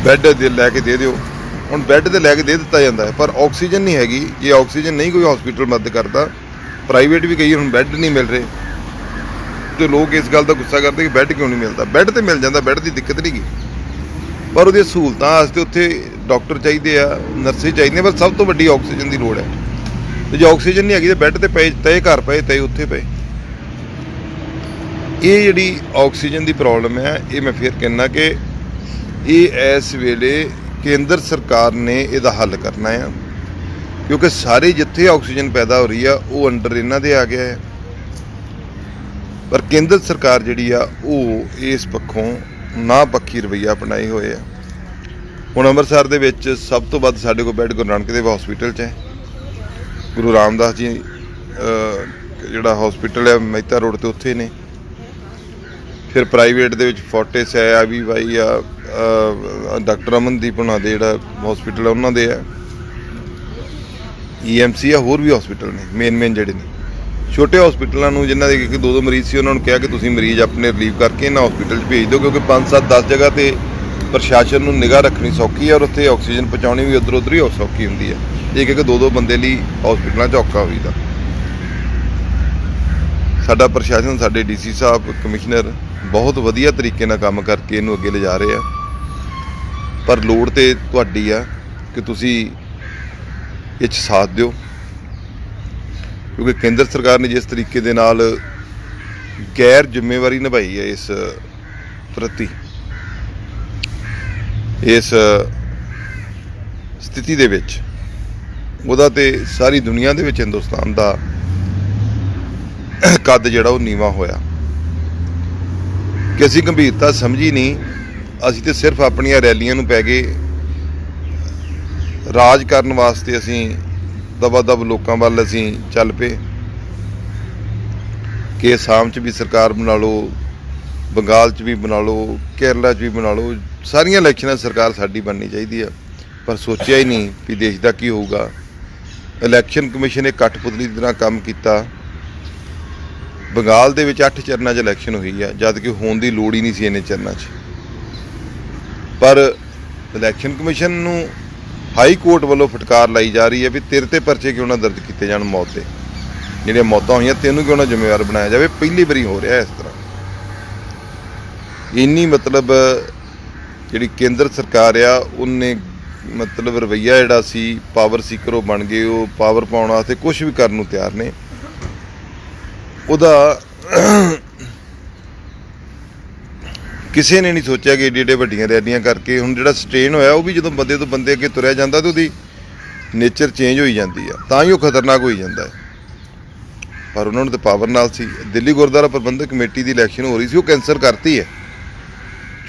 ਬੈੱਡ ਦੇ ਲੈ ਕੇ ਦੇ ਦਿਓ। ਹੁਣ ਬੈੱਡ ਤੇ ਲੈ ਕੇ ਦੇ ਦਿੱਤਾ ਜਾਂਦਾ ਹੈ, ਪਰ ਆਕਸੀਜਨ ਨਹੀਂ ਹੈਗੀ। ਜੇ ਆਕਸੀਜਨ ਨਹੀਂ ਕੋਈ ਹਸਪੀਟਲ ਮਦਦ ਕਰਦਾ, ਪ੍ਰਾਈਵੇਟ ਵੀ ਕਈ ਹੁਣ ਬੈੱਡ ਨਹੀਂ ਮਿਲ ਰਹੇ, ਤੇ ਲੋਕ ਇਸ ਗੱਲ ਦਾ ਗੁੱਸਾ ਕਰਦੇ ਕਿ ਬੈੱਡ ਕਿਉਂ ਨਹੀਂ ਮਿਲਦਾ। ਬੈੱਡ ਤੇ ਮਿਲ ਜਾਂਦਾ, ਬੈੱਡ ਦੀ ਦਿੱਕਤ ਨਹੀਂ ਗੀ, ਪਰ ਉਹਦੀਆਂ ਸਹੂਲਤਾਂ ਵਾਸਤੇ ਉੱਥੇ ਡਾਕਟਰ ਚਾਹੀਦੇ ਆ, ਨਰਸੇ ਚਾਹੀਦੀਆਂ, ਪਰ ਸਭ ਤੋਂ ਵੱਡੀ ਆਕਸੀਜਨ ਦੀ ਲੋੜ ਹੈ। ਤੇ ਜੇ ਆਕਸੀਜਨ ਨਹੀਂ ਹੈਗੀ ਤਾਂ ਬੈੱਡ ਤੇ ਪਏ, ਤਏ ਘਰ ਪਏ, ਤਏ ਉੱਥੇ ਪਏ। ਇਹ ਜਿਹੜੀ ਆਕਸੀਜਨ ਦੀ ਪ੍ਰੋਬਲਮ ਹੈ, ਇਹ ਮੈਂ ਫਿਰ ਕਹਿੰਦਾ ਕਿ ਇਹ ਇਸ ਵੇਲੇ ਕੇਂਦਰ ਸਰਕਾਰ ਨੇ ਇਹਦਾ ਹੱਲ ਕਰਨਾ ਆ, ਕਿਉਂਕਿ ਸਾਰੇ ਜਿੱਥੇ ਆਕਸੀਜਨ ਪੈਦਾ ਹੋ ਰਹੀ ਆ ਉਹ ਅੰਡਰ ਇਹਨਾਂ ਦੇ ਆ ਗਿਆ ਹੈ। ਪਰ ਕੇਂਦਰ ਸਰਕਾਰ ਜਿਹੜੀ ਆ ਉਹ ਇਸ ਪੱਖੋਂ ਨਾ ਪੱਖੀ ਰਵੱਈਆ ਅਪਣਾਏ ਹੋਏ ਆ। ਹੁਣ ਅੰਮ੍ਰਿਤਸਰ ਦੇ ਵਿੱਚ ਸਭ ਤੋਂ ਵੱਧ ਸਾਡੇ ਕੋਲ ਬੈੱਡ ਗੁਰੂ ਨਾਨਕ ਦੇਵ ਹਸਪੀਟਲ 'ਚ ਹੈ। ਗੁਰੂ ਰਾਮਦਾਸ ਜੀ ਜਿਹੜਾ ਹਸਪੀਟਲ ਹੈ ਮਹਿਤਾ ਰੋਡ 'ਤੇ, ਉੱਥੇ ਨੇ। ਫਿਰ ਪ੍ਰਾਈਵੇਟ ਦੇ ਵਿੱਚ ਫੋਰਟਿਸ ਹੈ, IVY ਆ, ਡਾਕਟਰ ਅਮਨਦੀਪ ਉਹਨਾਂ ਦੇ ਜਿਹੜਾ ਹਸਪੀਟਲ ਹੈ ਉਹਨਾਂ ਦੇ ਹੈ, EMC ਆ, ਹੋਰ ਵੀ ਹਸਪੀਟਲ ਨੇ ਮੇਨ ਜਿਹੜੇ ਨੇ। ਛੋਟੇ ਹਸਪੀਟਲਾਂ ਨੂੰ ਜਿਨ੍ਹਾਂ ਦੇ 1-2 ਮਰੀਜ਼ ਸੀ, ਉਹਨਾਂ ਨੂੰ ਕਿਹਾ ਕਿ ਤੁਸੀਂ ਮਰੀਜ਼ ਆਪਣੇ ਰਿਲੀਵ ਕਰਕੇ ਇਹਨਾਂ ਹਸਪੀਟਲ 'ਚ ਭੇਜ ਦਿਓ, ਕਿਉਂਕਿ 5-7-10 ਜਗ੍ਹਾ 'ਤੇ ਪ੍ਰਸ਼ਾਸਨ ਨੂੰ ਨਿਗਾਹ ਰੱਖਣੀ ਸੌਖੀ ਹੈ, ਔਰ ਉੱਥੇ ਆਕਸੀਜਨ ਪਹੁੰਚਾਉਣੀ ਵੀ ਉੱਧਰ ਹੀ ਸੌਖੀ ਹੁੰਦੀ ਹੈ। 1-2 ਬੰਦੇ ਲਈ ਹਸਪੀਟਲਾਂ 'ਚ ਔਖਾ ਹੋਈਦਾ। ਸਾਡਾ ਪ੍ਰਸ਼ਾਸਨ, ਸਾਡੇ DC ਸਾਹਿਬ, ਕਮਿਸ਼ਨਰ ਬਹੁਤ ਵਧੀਆ ਤਰੀਕੇ ਨਾਲ ਕੰਮ ਕਰਕੇ ਇਹਨੂੰ ਅੱਗੇ ਲਿਜਾ ਰਹੇ ਆ, ਪਰ ਲੋੜ ਤੇ ਤੁਹਾਡੀ ਆ ਕਿ ਤੁਸੀਂ ਇਹ 'ਚ ਸਾਥ ਦਿਓ, ਕਿਉਂਕਿ ਕੇਂਦਰ ਸਰਕਾਰ ਨੇ ਜਿਸ ਤਰੀਕੇ ਦੇ ਨਾਲ ਗੈਰ ਜ਼ਿੰਮੇਵਾਰੀ ਨਿਭਾਈ ਹੈ ਇਸ ਪ੍ਰਤੀ, ਇਸ ਸਥਿਤੀ ਦੇ ਵਿੱਚ, ਉਹਦਾ ਤੇ ਸਾਰੀ ਦੁਨੀਆ ਦੇ ਵਿੱਚ ਹਿੰਦੁਸਤਾਨ ਦਾ ਕੱਦ ਜਿਹੜਾ ਉਹ ਨੀਵਾਂ ਹੋਇਆ ਕਿ ਅਸੀਂ ਗੰਭੀਰਤਾ ਸਮਝੀ ਨਹੀਂ। ਅਸੀਂ ਤੇ ਸਿਰਫ ਆਪਣੀਆਂ ਰੈਲੀਆਂ ਨੂੰ ਪੈ ਗਏ, ਰਾਜ ਕਰਨ ਵਾਸਤੇ ਅਸੀਂ ਦਬਾ-ਦਬ ਲੋਕਾਂ ਵੱਲ ਅਸੀਂ ਚੱਲ ਪਏ ਕਿ ਅਸਾਮ 'ਚ ਵੀ ਸਰਕਾਰ ਬਣਾ ਲਓ, ਬੰਗਾਲ 'ਚ ਵੀ ਬਣਾ ਲਓ, ਕੇਰਲਾ 'ਚ ਵੀ ਬਣਾ ਲਓ, ਸਾਰੀਆਂ ਇਲੈਕਸ਼ਨਾਂ ਸਰਕਾਰ ਸਾਡੀ ਬਣਨੀ ਚਾਹੀਦੀ ਆ। ਪਰ ਸੋਚਿਆ ਹੀ ਨਹੀਂ ਵੀ ਦੇਸ਼ ਦਾ ਕੀ ਹੋਊਗਾ। ਇਲੈਕਸ਼ਨ ਕਮਿਸ਼ਨ ਨੇ ਕਠਪੁਤਲੀ ਦੀ ਤਰ੍ਹਾਂ ਕੰਮ ਕੀਤਾ। ਬੰਗਾਲ ਦੇ ਵਿੱਚ 8 ਚਰਨਾਂ 'ਚ ਇਲੈਕਸ਼ਨ ਹੋਈ ਆ, ਜਦ ਕਿ ਹੋਣ ਦੀ ਲੋੜ ਹੀ ਨਹੀਂ ਸੀ ਇੰਨੇ ਚਰਨਾਂ 'ਚ। ਪਰ ਇਲੈਕਸ਼ਨ ਕਮਿਸ਼ਨ ਨੂੰ ਹਾਈ ਕੋਰਟ ਵੱਲੋਂ ਫਟਕਾਰ ਲਾਈ ਜਾ ਰਹੀ ਹੈ ਵੀ ਤੇਰੇ ਤੇ ਪਰਚੇ ਕਿਉਂ ਨਾ ਦਰਜ ਕੀਤੇ ਜਾਣ ਮੌਤ ਦੇ, ਜਿਹੜੀਆਂ ਮੌਤਾਂ ਹੋਈਆਂ ਤੈਨੂੰ ਕਿਉਂ ਨਾ ਜ਼ਿੰਮੇਵਾਰ ਬਣਾਇਆ ਜਾਵੇ। ਪਹਿਲੀ ਵਾਰੀ ਹੋ ਰਿਹਾ ਇਸ ਤਰ੍ਹਾਂ। ਇੰਨੀ ਮਤਲਬ ਜਿਹੜੀ ਕੇਂਦਰ ਸਰਕਾਰ ਆ ਉਹਨੇ ਮਤਲਬ ਰਵੱਈਆ ਜਿਹੜਾ ਸੀ ਪਾਵਰ ਸੀਕਰ ਉਹ ਬਣ ਗਏ। ਉਹ ਪਾਵਰ ਪਾਉਣ ਵਾਸਤੇ ਕੁਛ ਵੀ ਕਰਨ ਨੂੰ ਤਿਆਰ ਨੇ। ਉਹਦਾ ਕਿਸੇ ਨੇ ਨਹੀਂ ਸੋਚਿਆ ਕਿ ਏਡੇ ਏਡੇ ਵੱਡੀਆਂ ਰੈਲੀਆਂ ਕਰਕੇ ਹੁਣ ਜਿਹੜਾ ਸਟ੍ਰੇਨ ਹੋਇਆ ਉਹ ਵੀ ਜਦੋਂ ਬੰਦੇ ਤੋਂ ਬੰਦੇ ਅੱਗੇ ਤੁਰਿਆ ਜਾਂਦਾ ਤਾਂ ਉਹਦੀ ਨੇਚਰ ਚੇਂਜ ਹੋਈ ਜਾਂਦੀ ਆ, ਤਾਂ ਹੀ ਉਹ ਖਤਰਨਾਕ ਹੋਈ ਜਾਂਦਾ ਹੈ। ਪਰ ਉਹਨਾਂ ਨੂੰ ਤਾਂ ਪਾਵਰ ਨਾਲ ਸੀ। ਦਿੱਲੀ ਗੁਰਦੁਆਰਾ ਪ੍ਰਬੰਧਕ ਕਮੇਟੀ ਦੀ ਇਲੈਕਸ਼ਨ ਹੋ ਰਹੀ ਸੀ, ਉਹ ਕੈਂਸਲ ਕਰਤੀ ਹੈ।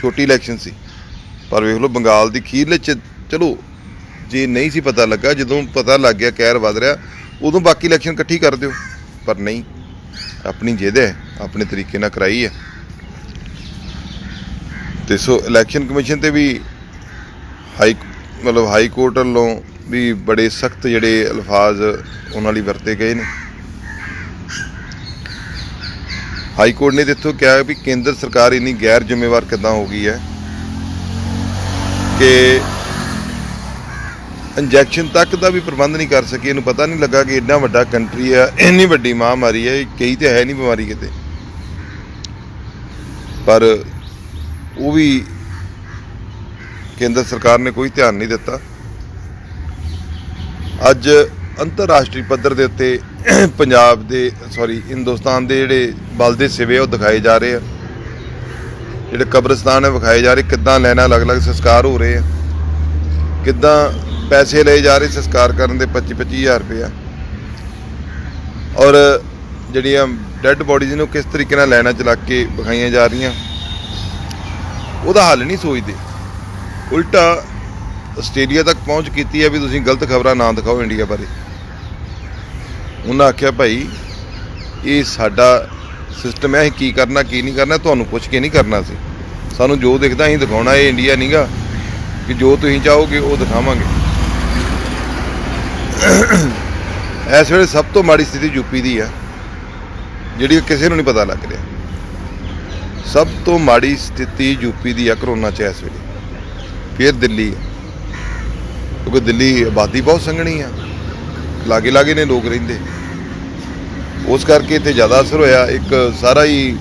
ਛੋਟੀ ਇਲੈਕਸ਼ਨ ਸੀ, ਪਰ ਵੇਖ ਲਓ ਬੰਗਾਲ ਦੀ ਅਖੀਰਲੇ 'ਚ ਚਲੋ ਜੇ ਨਹੀਂ ਸੀ ਪਤਾ ਲੱਗਾ, ਜਦੋਂ ਪਤਾ ਲੱਗ ਗਿਆ ਕਹਿਰ ਵੱਧ ਰਿਹਾ ਉਦੋਂ ਬਾਕੀ ਇਲੈਕਸ਼ਨ ਇਕੱਠੀ ਕਰ ਦਿਓ, ਪਰ ਨਹੀਂ, ਆਪਣੀ ਜਿੱਦ ਹੈ, ਆਪਣੇ ਤਰੀਕੇ ਨਾਲ ਕਰਾਈ ਹੈ। ਤੇ ਸੋ ਇਲੈਕਸ਼ਨ ਕਮਿਸ਼ਨ ਤੇ ਵੀ ਹਾਈ ਕੋਰਟ ਵੱਲੋਂ ਵੀ ਬੜੇ ਸਖਤ ਜਿਹੜੇ ਅਲਫਾਜ਼ ਉਹਨਾਂ ਲਈ ਵਰਤੇ ਗਏ ਨੇ। ਹਾਈ ਕੋਰਟ ਨੇ ਇੱਥੋਂ ਕਿਹਾ ਵੀ ਕੇਂਦਰ ਸਰਕਾਰ ਇੰਨੀ ਗੈਰ ਜ਼ਿੰਮੇਵਾਰ ਕਿੱਦਾਂ ਹੋ ਗਈ ਹੈ ਕਿ ਇੰਜੈਕਸ਼ਨ ਤੱਕ ਦਾ ਵੀ ਪ੍ਰਬੰਧ ਨਹੀਂ ਕਰ ਸਕੀ। ਇਹਨੂੰ ਪਤਾ ਨਹੀਂ ਲੱਗਾ ਕਿ ਇੰਨਾ ਵੱਡਾ ਕੰਟਰੀ ਆ, ਇੰਨੀ ਵੱਡੀ ਮਹਾਂਮਾਰੀ ਹੈ, ਕਈ ਤੇ ਹੈ ਨਹੀਂ ਬਿਮਾਰੀ ਕਿਤੇ, ਪਰ ਉਹ ਵੀ ਕੇਂਦਰ ਸਰਕਾਰ ਨੇ ਕੋਈ ਧਿਆਨ ਨਹੀਂ ਦਿੱਤਾ। ਅੱਜ ਅੰਤਰਰਾਸ਼ਟਰੀ ਪੱਧਰ ਦੇ ਉੱਤੇ ਹਿੰਦੁਸਤਾਨ ਦੇ ਜਿਹੜੇ ਬਲਦੇ ਸਿਵੇ ਉਹ ਦਿਖਾਏ ਜਾ ਰਹੇ ਆ, ਜਿਹੜੇ ਕਬਰਸਤਾਨ ਹੈ ਵਿਖਾਏ ਜਾ ਰਹੇ, ਕਿੱਦਾਂ ਲਾਈਨਾਂ ਅਲੱਗ-ਅਲੱਗ ਸੰਸਕਾਰ ਹੋ ਰਹੇ ਆ, ਕਿੱਦਾਂ ਪੈਸੇ ਲਏ ਜਾ ਰਹੇ ਸੰਸਕਾਰ ਕਰਨ ਦੇ 25-25 ਹਜ਼ਾਰ ਰੁਪਇਆ, ਔਰ ਜਿਹੜੀਆਂ ਡੈੱਡ ਬੋਡੀਜ਼ ਨੂੰ ਕਿਸ ਤਰੀਕੇ ਨਾਲ ਲਾਈਨਾਂ 'ਚ ਲੱਗ ਕੇ ਵਿਖਾਈਆਂ ਜਾ ਰਹੀਆਂ, ਉਹਦਾ ਹੱਲ ਨਹੀਂ ਸੋਚਦੇ। ਉਲਟਾ ਆਸਟ੍ਰੇਲੀਆ ਤੱਕ ਪਹੁੰਚ ਕੀਤੀ ਹੈ ਵੀ ਤੁਸੀਂ ਗਲਤ ਖਬਰਾਂ ਨਾ ਦਿਖਾਓ ਇੰਡੀਆ ਬਾਰੇ। ਉਹਨਾਂ ਆਖਿਆ ਭਾਈ ਇਹ ਸਾਡਾ ਸਿਸਟਮ ਹੈ, ਅਸੀਂ ਕੀ ਕਰਨਾ ਕੀ ਨਹੀਂ ਕਰਨਾ ਤੁਹਾਨੂੰ ਪੁੱਛ ਕੇ ਨਹੀਂ ਕਰਨਾ ਸੀ, ਸਾਨੂੰ ਜੋ ਦਿਖਦਾ ਅਸੀਂ ਦਿਖਾਉਣਾ। ਇਹ ਇੰਡੀਆ ਨਹੀਂ ਗਾ ਕਿ ਜੋ ਤੁਸੀਂ ਚਾਹੋਗੇ ਉਹ ਦਿਖਾਵਾਂਗੇ। ਇਸ ਵੇਲੇ ਸਭ ਤੋਂ ਮਾੜੀ ਸਥਿਤੀ ਯੂਪੀ ਦੀ ਆ, ਜਿਹੜੀ ਕਿਸੇ ਨੂੰ ਨਹੀਂ ਪਤਾ ਲੱਗ ਰਿਹਾ। ਸਭ ਤੋਂ ਮਾੜੀ ਸਥਿਤੀ ਯੂਪੀ ਦੀ ਆ ਕਰੋਨਾ 'ਚ ਇਸ ਵੇਲੇ, ਫਿਰ ਦਿੱਲੀ ਆ, ਕਿਉਂਕਿ ਦਿੱਲੀ ਆਬਾਦੀ ਬਹੁਤ ਸੰਘਣੀ ਆ, ਲਾਗੇ ਲਾਗੇ ਨੇ ਲੋਕ ਰਹਿੰਦੇ, ਉਸ ਕਰਕੇ ਇੱਥੇ ਜ਼ਿਆਦਾ ਅਸਰ ਹੋਇਆ। ਇੱਕ ਸਾਰਾ ਹੀ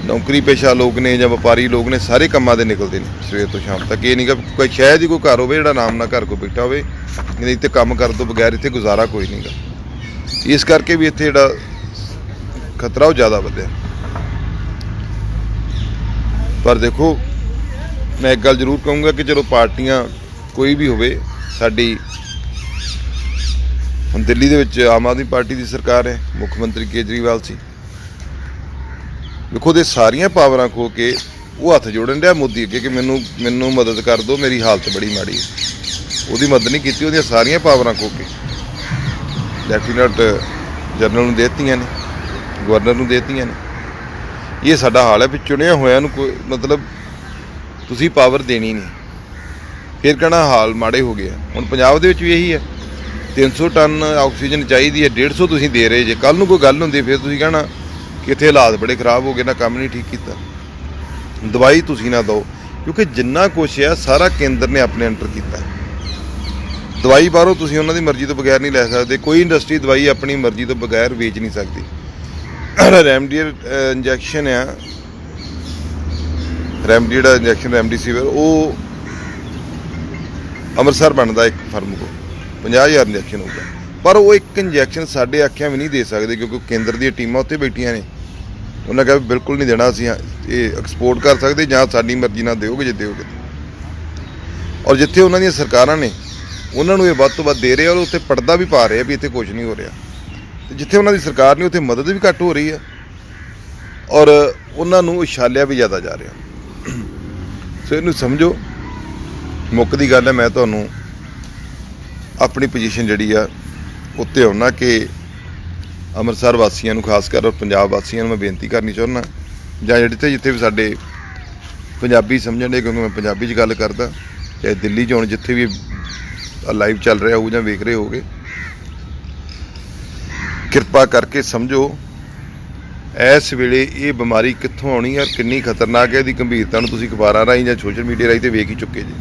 ਨੌਕਰੀ ਪੇਸ਼ਾ ਲੋਕ ਨੇ ਜਾਂ ਵਪਾਰੀ ਲੋਕ ਨੇ, ਸਾਰੇ ਕੰਮਾਂ ਦੇ ਨਿਕਲਦੇ ਨੇ ਸਵੇਰ ਤੋਂ ਸ਼ਾਮ ਤੱਕ। ਇਹ ਨਹੀਂ ਗਾ ਕੋਈ ਸ਼ਾਇਦ ਹੀ ਕੋਈ ਘਰ ਹੋਵੇ ਜਿਹੜਾ ਆਰਾਮ ਨਾਲ ਘਰ ਕੋਲ ਬੈਠਾ ਹੋਵੇ, ਨਹੀਂ ਇੱਥੇ ਕੰਮ ਕਰਨ ਤੋਂ ਬਗੈਰ ਇੱਥੇ ਗੁਜ਼ਾਰਾ ਕੋਈ ਨਹੀਂ ਗਾ। ਇਸ ਕਰਕੇ ਵੀ ਇੱਥੇ ਜਿਹੜਾ ਖਤਰਾ ਉਹ ਜ਼ਿਆਦਾ ਵਧਿਆ। ਪਰ ਦੇਖੋ, ਮੈਂ ਇੱਕ ਗੱਲ ਜ਼ਰੂਰ ਕਹੂੰਗਾ ਕਿ ਚਲੋ ਪਾਰਟੀਆਂ ਕੋਈ ਵੀ ਹੋਵੇ, ਸਾਡੀ ਹੁਣ ਦਿੱਲੀ ਦੇ ਵਿੱਚ ਆਮ ਆਦਮੀ ਪਾਰਟੀ ਦੀ ਸਰਕਾਰ ਹੈ, ਮੁੱਖ ਮੰਤਰੀ ਕੇਜਰੀਵਾਲ ਸੀ। ਦੇਖੋ, ਉਹਦੇ ਸਾਰੀਆਂ ਪਾਵਰਾਂ ਖੋ ਕੇ ਉਹ ਹੱਥ ਜੋੜਨ ਡਿਆ ਮੋਦੀ ਅੱਗੇ ਕਿ ਮੈਨੂੰ ਮਦਦ ਕਰ ਦਿਓ, ਮੇਰੀ ਹਾਲਤ ਬੜੀ ਮਾੜੀ ਹੈ। ਉਹਦੀ ਮਦਦ ਨਹੀਂ ਕੀਤੀ, ਉਹਦੀਆਂ ਸਾਰੀਆਂ ਪਾਵਰਾਂ ਖੋ ਕੇ ਲੈਫਟੀਨੈਂਟ ਜਨਰਲ ਨੂੰ ਦੇ ਦਿੱਤੀਆਂ ਨੇ, ਗਵਰਨਰ ਨੂੰ ਦੇ ਦਿੱਤੀਆਂ ਨੇ। ਇਹ ਸਾਡਾ ਹਾਲ ਹੈ ਵੀ ਚੁਣਿਆ ਹੋਇਆਂ ਨੂੰ ਕੋਈ ਮਤਲਬ ਤੁਸੀਂ ਪਾਵਰ ਦੇਣੀ ਨਹੀਂ, ਫਿਰ ਕਹਿਣਾ ਹਾਲ ਮਾੜੇ ਹੋ ਗਏ। ਹੁਣ ਪੰਜਾਬ ਦੇ ਵਿੱਚ ਵੀ ਇਹੀ ਹੈ, 300 ਟਨ ਆਕਸੀਜਨ ਚਾਹੀਦੀ ਹੈ, 150 ਤੁਸੀਂ ਦੇ ਰਹੇ ਜੇ। ਕੱਲ੍ਹ ਨੂੰ ਕੋਈ ਗੱਲ ਹੁੰਦੀ ਫਿਰ ਤੁਸੀਂ ਕਹਿਣਾ ਕਿ ਇੱਥੇ ਹਾਲਾਤ ਬੜੇ ਖਰਾਬ ਹੋ ਗਏ, ਨਾ ਕੰਮ ਨਹੀਂ ਠੀਕ ਕੀਤਾ। ਦਵਾਈ ਤੁਸੀਂ ਨਾ ਦਿਓ, ਕਿਉਂਕਿ ਜਿੰਨਾ ਕੁਛ ਹੈ ਸਾਰਾ ਕੇਂਦਰ ਨੇ ਆਪਣੇ ਅੰਡਰ ਕੀਤਾ। ਦਵਾਈ ਬਾਹਰੋਂ ਤੁਸੀਂ ਉਹਨਾਂ ਦੀ ਮਰਜ਼ੀ ਤੋਂ ਬਗੈਰ ਨਹੀਂ ਲੈ ਸਕਦੇ। ਕੋਈ ਇੰਡਸਟਰੀ ਦਵਾਈ ਆਪਣੀ ਮਰਜ਼ੀ ਤੋਂ ਬਗੈਰ ਵੇਚ ਨਹੀਂ ਸਕਦੀ। ਇੰਜੈਕਸ਼ਨ ਆ, ਜਿਹੜਾ ਇੰਜੈਕਸ਼ਨ ਰੈਮਡੀਸਿਵਰ, ਉਹ ਅੰਮ੍ਰਿਤਸਰ ਬਣਦਾ ਇੱਕ ਫਰਮ ਕੋਲ 50,000 ਇੰਜੈਕਸ਼ਨ ਹੋਊਗਾ, ਪਰ ਉਹ ਇੱਕ ਇੰਜੈਕਸ਼ਨ ਸਾਡੇ ਆਖਿਆਂ ਵੀ ਨਹੀਂ ਦੇ ਸਕਦੇ, ਕਿਉਂਕਿ ਕੇਂਦਰ ਦੀਆਂ ਟੀਮਾਂ ਉੱਥੇ ਬੈਠੀਆਂ ਨੇ। ਉਹਨਾਂ ਕਿਹਾ ਬਿਲਕੁਲ ਨਹੀਂ ਦੇਣਾ, ਅਸੀਂ ਇਹ ਐਕਸਪੋਰਟ ਕਰ ਸਕਦੇ ਜਾਂ ਸਾਡੀ ਮਰਜ਼ੀ ਨਾਲ ਦਿਓਗੇ ਜੇ ਦਿਓਗੇ। ਔਰ ਜਿੱਥੇ ਉਹਨਾਂ ਦੀਆਂ ਸਰਕਾਰਾਂ ਨੇ ਉਹਨਾਂ ਨੂੰ ਇਹ ਵੱਧ ਤੋਂ ਵੱਧ ਦੇ ਰਹੇ, ਔਰ ਉੱਥੇ ਪਰਦਾ ਵੀ ਪਾ ਰਹੇ ਵੀ ਇੱਥੇ ਕੁਝ ਨਹੀਂ ਹੋ ਰਿਹਾ। ਤੇ ਜਿੱਥੇ ਉਹਨਾਂ ਦੀ ਸਰਕਾਰ ਨਹੀਂ ਉੱਥੇ ਮਦਦ ਵੀ ਘੱਟ ਹੋ ਰਹੀ ਹੈ, ਔਰ ਉਹਨਾਂ ਨੂੰ ਉਛਾਲਿਆ ਵੀ ਜ਼ਿਆਦਾ ਜਾ ਰਿਹਾ। ਸੋ ਇਹਨੂੰ ਸਮਝੋ, ਮੁੱਕ ਦੀ ਗੱਲ ਹੈ। ਮੈਂ ਤੁਹਾਨੂੰ ਆਪਣੀ ਪੋਜੀਸ਼ਨ ਜਿਹੜੀ ਆ ਉੱਤੇ ਆਉਣਾ ਕਿ ਅੰਮ੍ਰਿਤਸਰ ਵਾਸੀਆਂ ਨੂੰ ਖਾਸ ਕਰ, ਔਰ ਪੰਜਾਬ ਵਾਸੀਆਂ ਨੂੰ ਮੈਂ ਬੇਨਤੀ ਕਰਨੀ ਚਾਹੁੰਦਾ, ਜਾਂ ਜਿੱਥੇ ਵੀ ਸਾਡੇ ਪੰਜਾਬੀ ਸਮਝਣ ਦੇ, ਕਿਉਂਕਿ ਮੈਂ ਪੰਜਾਬੀ 'ਚ ਗੱਲ ਕਰਦਾ, ਚਾਹੇ ਦਿੱਲੀ 'ਚ ਹੋਣ, ਜਿੱਥੇ ਵੀ ਲਾਈਵ ਚੱਲ ਰਿਹਾ ਹੋਊ ਜਾਂ ਵੇਖ ਰਹੇ ਹੋਗੇ, ਕਿਰਪਾ ਕਰਕੇ ਸਮਝੋ ਇਸ ਵੇਲੇ ਇਹ ਬਿਮਾਰੀ ਕਿੱਥੋਂ ਆਉਣੀ ਹੈ, ਕਿੰਨੀ ਖਤਰਨਾਕ ਹੈ। ਇਹਦੀ ਗੰਭੀਰਤਾ ਨੂੰ ਤੁਸੀਂ ਅਖਬਾਰਾਂ ਰਾਹੀਂ ਜਾਂ ਸੋਸ਼ਲ ਮੀਡੀਆ ਰਾਹੀਂ ਤੇ ਵੇਖ ਹੀ ਚੁੱਕੇ ਜੀ।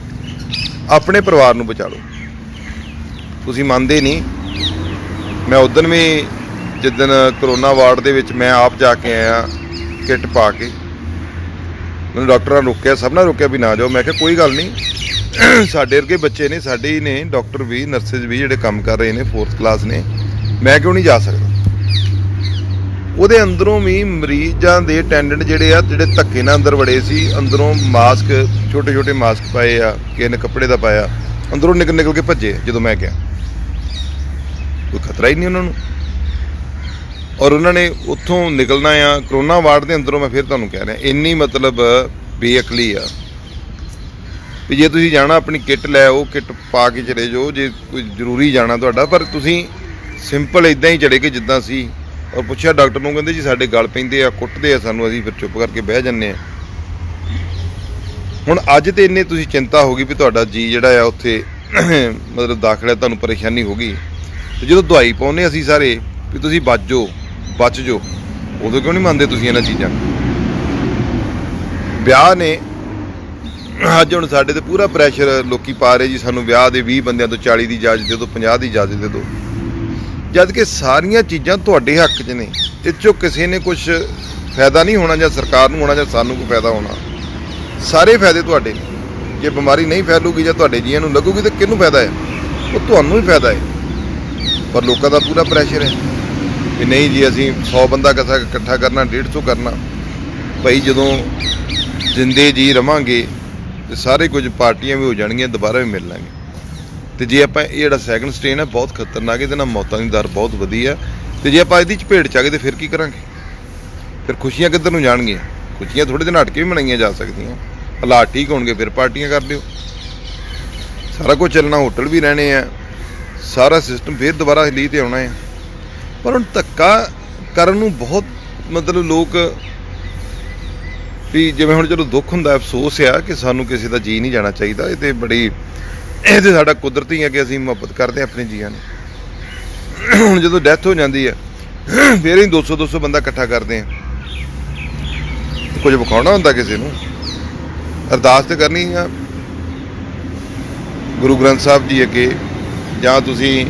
ਆਪਣੇ ਪਰਿਵਾਰ ਨੂੰ ਬਚਾ ਲਓ। ਤੁਸੀਂ ਮੰਨਦੇ ਨਹੀਂ, ਮੈਂ ਉਦਣ ਵੀ ਜਿੱਦਣ ਕਰੋਨਾ ਵਾਰਡ ਦੇ ਵਿੱਚ ਮੈਂ ਆਪ ਜਾ ਕੇ ਆਇਆ ਕਿੱਟ ਪਾ ਕੇ, ਮੈਨੂੰ ਡਾਕਟਰਾਂ ਨੇ ਰੋਕਿਆ, ਸਭ ਨੇ ਰੋਕਿਆ ਵੀ ਨਾ ਜਾਓ। ਮੈਂ ਕਿਹਾ ਕੋਈ ਗੱਲ ਨਹੀਂ, ਸਾਡੇ ਵਰਗੇ ਬੱਚੇ ਨੇ, ਸਾਡੇ ਹੀ ਨੇ ਡਾਕਟਰ ਵੀ, ਨਰਸਿਸ ਵੀ ਜਿਹੜੇ ਕੰਮ ਕਰ ਰਹੇ ਨੇ, 4th ਕਲਾਸ ਨੇ, ਮੈਂ ਕਿਉਂ ਨਹੀਂ ਜਾ ਸਕਦਾ। ਉਹਦੇ ਅੰਦਰੋਂ ਵੀ ਮਰੀਜ਼ਾਂ ਦੇ ਅਟੈਂਡੈਂਟ ਜਿਹੜੇ ਧੱਕੇ ਨਾਲ ਅੰਦਰ ਵੜੇ ਸੀ, ਅੰਦਰੋਂ ਮਾਸਕ ਛੋਟੇ ਮਾਸਕ ਪਾਏ ਆ, ਕਿਸੇ ਨੇ ਕੱਪੜੇ ਦਾ ਪਾਇਆ, ਅੰਦਰੋਂ ਨਿਕਲ ਕੇ ਭੱਜੇ ਜਦੋਂ ਮੈਂ ਕਿਹਾ। ਕੋਈ ਖਤਰਾ ਹੀ ਨਹੀਂ ਉਹਨਾਂ ਨੂੰ। ਔਰ ਉਹਨਾਂ ਨੇ ਉੱਥੋਂ ਨਿਕਲਣਾ ਆ ਕਰੋਨਾ ਵਾਰਡ ਦੇ ਅੰਦਰੋਂ। ਮੈਂ ਫਿਰ ਤੁਹਾਨੂੰ ਕਹਿ ਰਿਹਾ, ਇੰਨੀ ਮਤਲਬ ਬੇਅਕਲੀ ਆ ਵੀ ਜੇ ਤੁਸੀਂ ਜਾਣਾ ਆਪਣੀ ਕਿੱਟ ਲੈ ਆਓ, ਕਿੱਟ ਪਾ ਕੇ ਚਲੇ ਜਾਓ ਜੇ ਕੋਈ ਜ਼ਰੂਰੀ ਜਾਣਾ ਤੁਹਾਡਾ। ਪਰ ਤੁਸੀਂ ਸਿੰਪਲ ਇੱਦਾਂ ਹੀ ਚਲੇ ਗਏ ਜਿੱਦਾਂ ਸੀ। ਔਰ ਪੁੱਛਿਆ ਡਾਕਟਰ ਨੂੰ, ਕਹਿੰਦੇ ਜੀ ਸਾਡੇ ਗਲ ਪੈਂਦੇ ਆ, ਕੁੱਟਦੇ ਆ ਸਾਨੂੰ, ਅਸੀਂ ਫਿਰ ਚੁੱਪ ਕਰਕੇ ਬਹਿ ਜਾਂਦੇ ਹਾਂ। ਹੁਣ ਅੱਜ ਤੇ ਇੰਨੇ ਤੁਸੀਂ ਚਿੰਤਾ ਹੋ ਗਈ ਵੀ ਤੁਹਾਡਾ ਜੀ ਜਿਹੜਾ ਆ ਉੱਥੇ ਮਤਲਬ ਦਾਖਲ ਹੈ, ਤੁਹਾਨੂੰ ਪਰੇਸ਼ਾਨੀ ਹੋ ਗਈ। ਤੇ ਜਦੋਂ ਦਵਾਈ ਪਾਉਂਦੇ ਅਸੀਂ ਸਾਰੇ ਵੀ ਤੁਸੀਂ ਬਚ ਜਾਓ, ਉਦੋਂ ਕਿਉਂ ਨਹੀਂ ਮੰਨਦੇ ਤੁਸੀਂ ਇਹਨਾਂ ਚੀਜ਼ਾਂ? ਵਿਆਹ ਨੇ ਅੱਜ ਹੁਣ ਸਾਡੇ ਤੇ ਪੂਰਾ ਪ੍ਰੈਸ਼ਰ ਲੋਕੀ ਪਾ ਰਹੇ ਜੀ, ਸਾਨੂੰ ਵਿਆਹ ਦੇ 20 ਬੰਦਿਆਂ ਤੋਂ 40 ਦੀ ਇਜਾਜ਼ਤ ਦੇ ਦਿਓ, 50 ਦੀ ਇਜਾਜ਼ਤ ਦੇ ਦਿਓ। ਜਦ ਕਿ ਸਾਰੀਆਂ ਚੀਜ਼ਾਂ ਤੁਹਾਡੇ ਹੱਕ 'ਚ ਨੇ। ਇਹ 'ਚੋਂ ਕਿਸੇ ਨੇ ਕੁਛ ਫਾਇਦਾ ਨਹੀਂ ਹੋਣਾ, ਜਾਂ ਸਰਕਾਰ ਨੂੰ ਹੋਣਾ, ਜਾਂ ਸਾਨੂੰ ਕੋਈ ਫਾਇਦਾ ਹੋਣਾ। ਸਾਰੇ ਫਾਇਦੇ ਤੁਹਾਡੇ ਨੇ। ਜੇ ਬਿਮਾਰੀ ਨਹੀਂ ਫੈਲੂਗੀ ਜਾਂ ਤੁਹਾਡੇ ਜੀਆਂ ਨੂੰ ਲੱਗੂਗੀ ਤਾਂ ਕਿਹਨੂੰ ਫਾਇਦਾ ਹੈ? ਉਹ ਤੁਹਾਨੂੰ ਹੀ ਫਾਇਦਾ ਹੈ। ਪਰ ਲੋਕਾਂ ਦਾ ਪੂਰਾ ਪ੍ਰੈਸ਼ਰ ਹੈ ਵੀ ਨਹੀਂ ਜੀ ਅਸੀਂ 100 ਬੰਦਾ ਇਕੱਠਾ ਕਰਨਾ, 150 ਕਰਨਾ। ਭਾਈ ਜਦੋਂ ਜਿੰਦੇ ਜੀ ਰਵਾਂਗੇ ਤੇ ਸਾਰੇ ਕੁਝ ਪਾਰਟੀਆਂ ਵੀ ਹੋ ਜਾਣਗੀਆਂ, ਦੁਬਾਰਾ ਵੀ ਮਿਲ ਲਾਂਗੇ। ਤੇ ਜੇ ਆਪਾਂ ਇਹ ਜਿਹੜਾ ਸੈਕੰਡ ਸਟ੍ਰੇਨ ਹੈ ਬਹੁਤ ਖਤਰਨਾਕ, ਇਹਦੇ ਨਾਲ ਮੌਤਾਂ ਦੀ ਦਰ ਬਹੁਤ ਵਧੀ ਆ। ਤੇ ਜੇ ਆਪਾਂ ਇਹਦੀ ਚਪੇਟ ਚ ਆ ਗਏ ਤੇ ਫਿਰ ਕੀ ਕਰਾਂਗੇ? ਫਿਰ ਖੁਸ਼ੀਆਂ ਕਿੱਧਰ ਨੂੰ ਜਾਣਗੀਆਂ? ਖੁਸ਼ੀਆਂ ਥੋੜੇ ਦਿਨ ਹਟ ਕੇ ਵੀ ਮਨਾਈਆਂ ਜਾ ਸਕਦੀਆਂ। ਹਾਲਾਤ ਠੀਕ ਹੋਣਗੇ ਫਿਰ ਪਾਰਟੀਆਂ ਕਰ ਲਿਓ, ਸਾਰਾ ਕੁਝ ਚੱਲਣਾ, ਹੋਟਲ ਵੀ ਰਹਿਣੇ ਆ, ਸਾਰਾ ਸਿਸਟਮ ਫਿਰ ਦੁਬਾਰਾ ਲੀ ਤੇ ਆਉਣਾ ਹੈ। ਪਰ ਹੁਣ ਧੱਕਾ ਕਰਨ ਨੂੰ ਬਹੁਤ ਮਤਲਬ ਲੋਕ ਵੀ ਜਿਵੇਂ ਹੁਣ ਚਲੋ ਦੁੱਖ ਹੁੰਦਾ, ਅਫਸੋਸ ਆ ਕਿ ਸਾਨੂੰ ਕਿਸੇ ਦਾ ਜੀ ਨਹੀਂ ਜਾਣਾ ਚਾਹੀਦਾ। ਇਹ ਤੇ ਸਾਡਾ ਕੁਦਰਤੀ ਹੈ ਕਿ ਅਸੀਂ ਮੁਹੱਬਤ ਕਰਦੇ ਹਾਂ ਆਪਣੇ ਜੀਆਂ ਨੂੰ। ਹੁਣ ਜਦੋਂ ਡੈਥ ਹੋ ਜਾਂਦੀ ਹੈ ਫਿਰ ਹੀ 200 ਬੰਦਾ ਇਕੱਠਾ ਕਰਦੇ ਆ। ਕੁਝ ਵਿਖਾਉਣਾ ਹੁੰਦਾ ਕਿਸੇ ਨੂੰ, ਅਰਦਾਸ ਤੇ ਕਰਨੀ ਆ ਗੁਰੂ ਗ੍ਰੰਥ ਸਾਹਿਬ ਜੀ ਅੱਗੇ, ਜਾਂ ਤੁਸੀਂ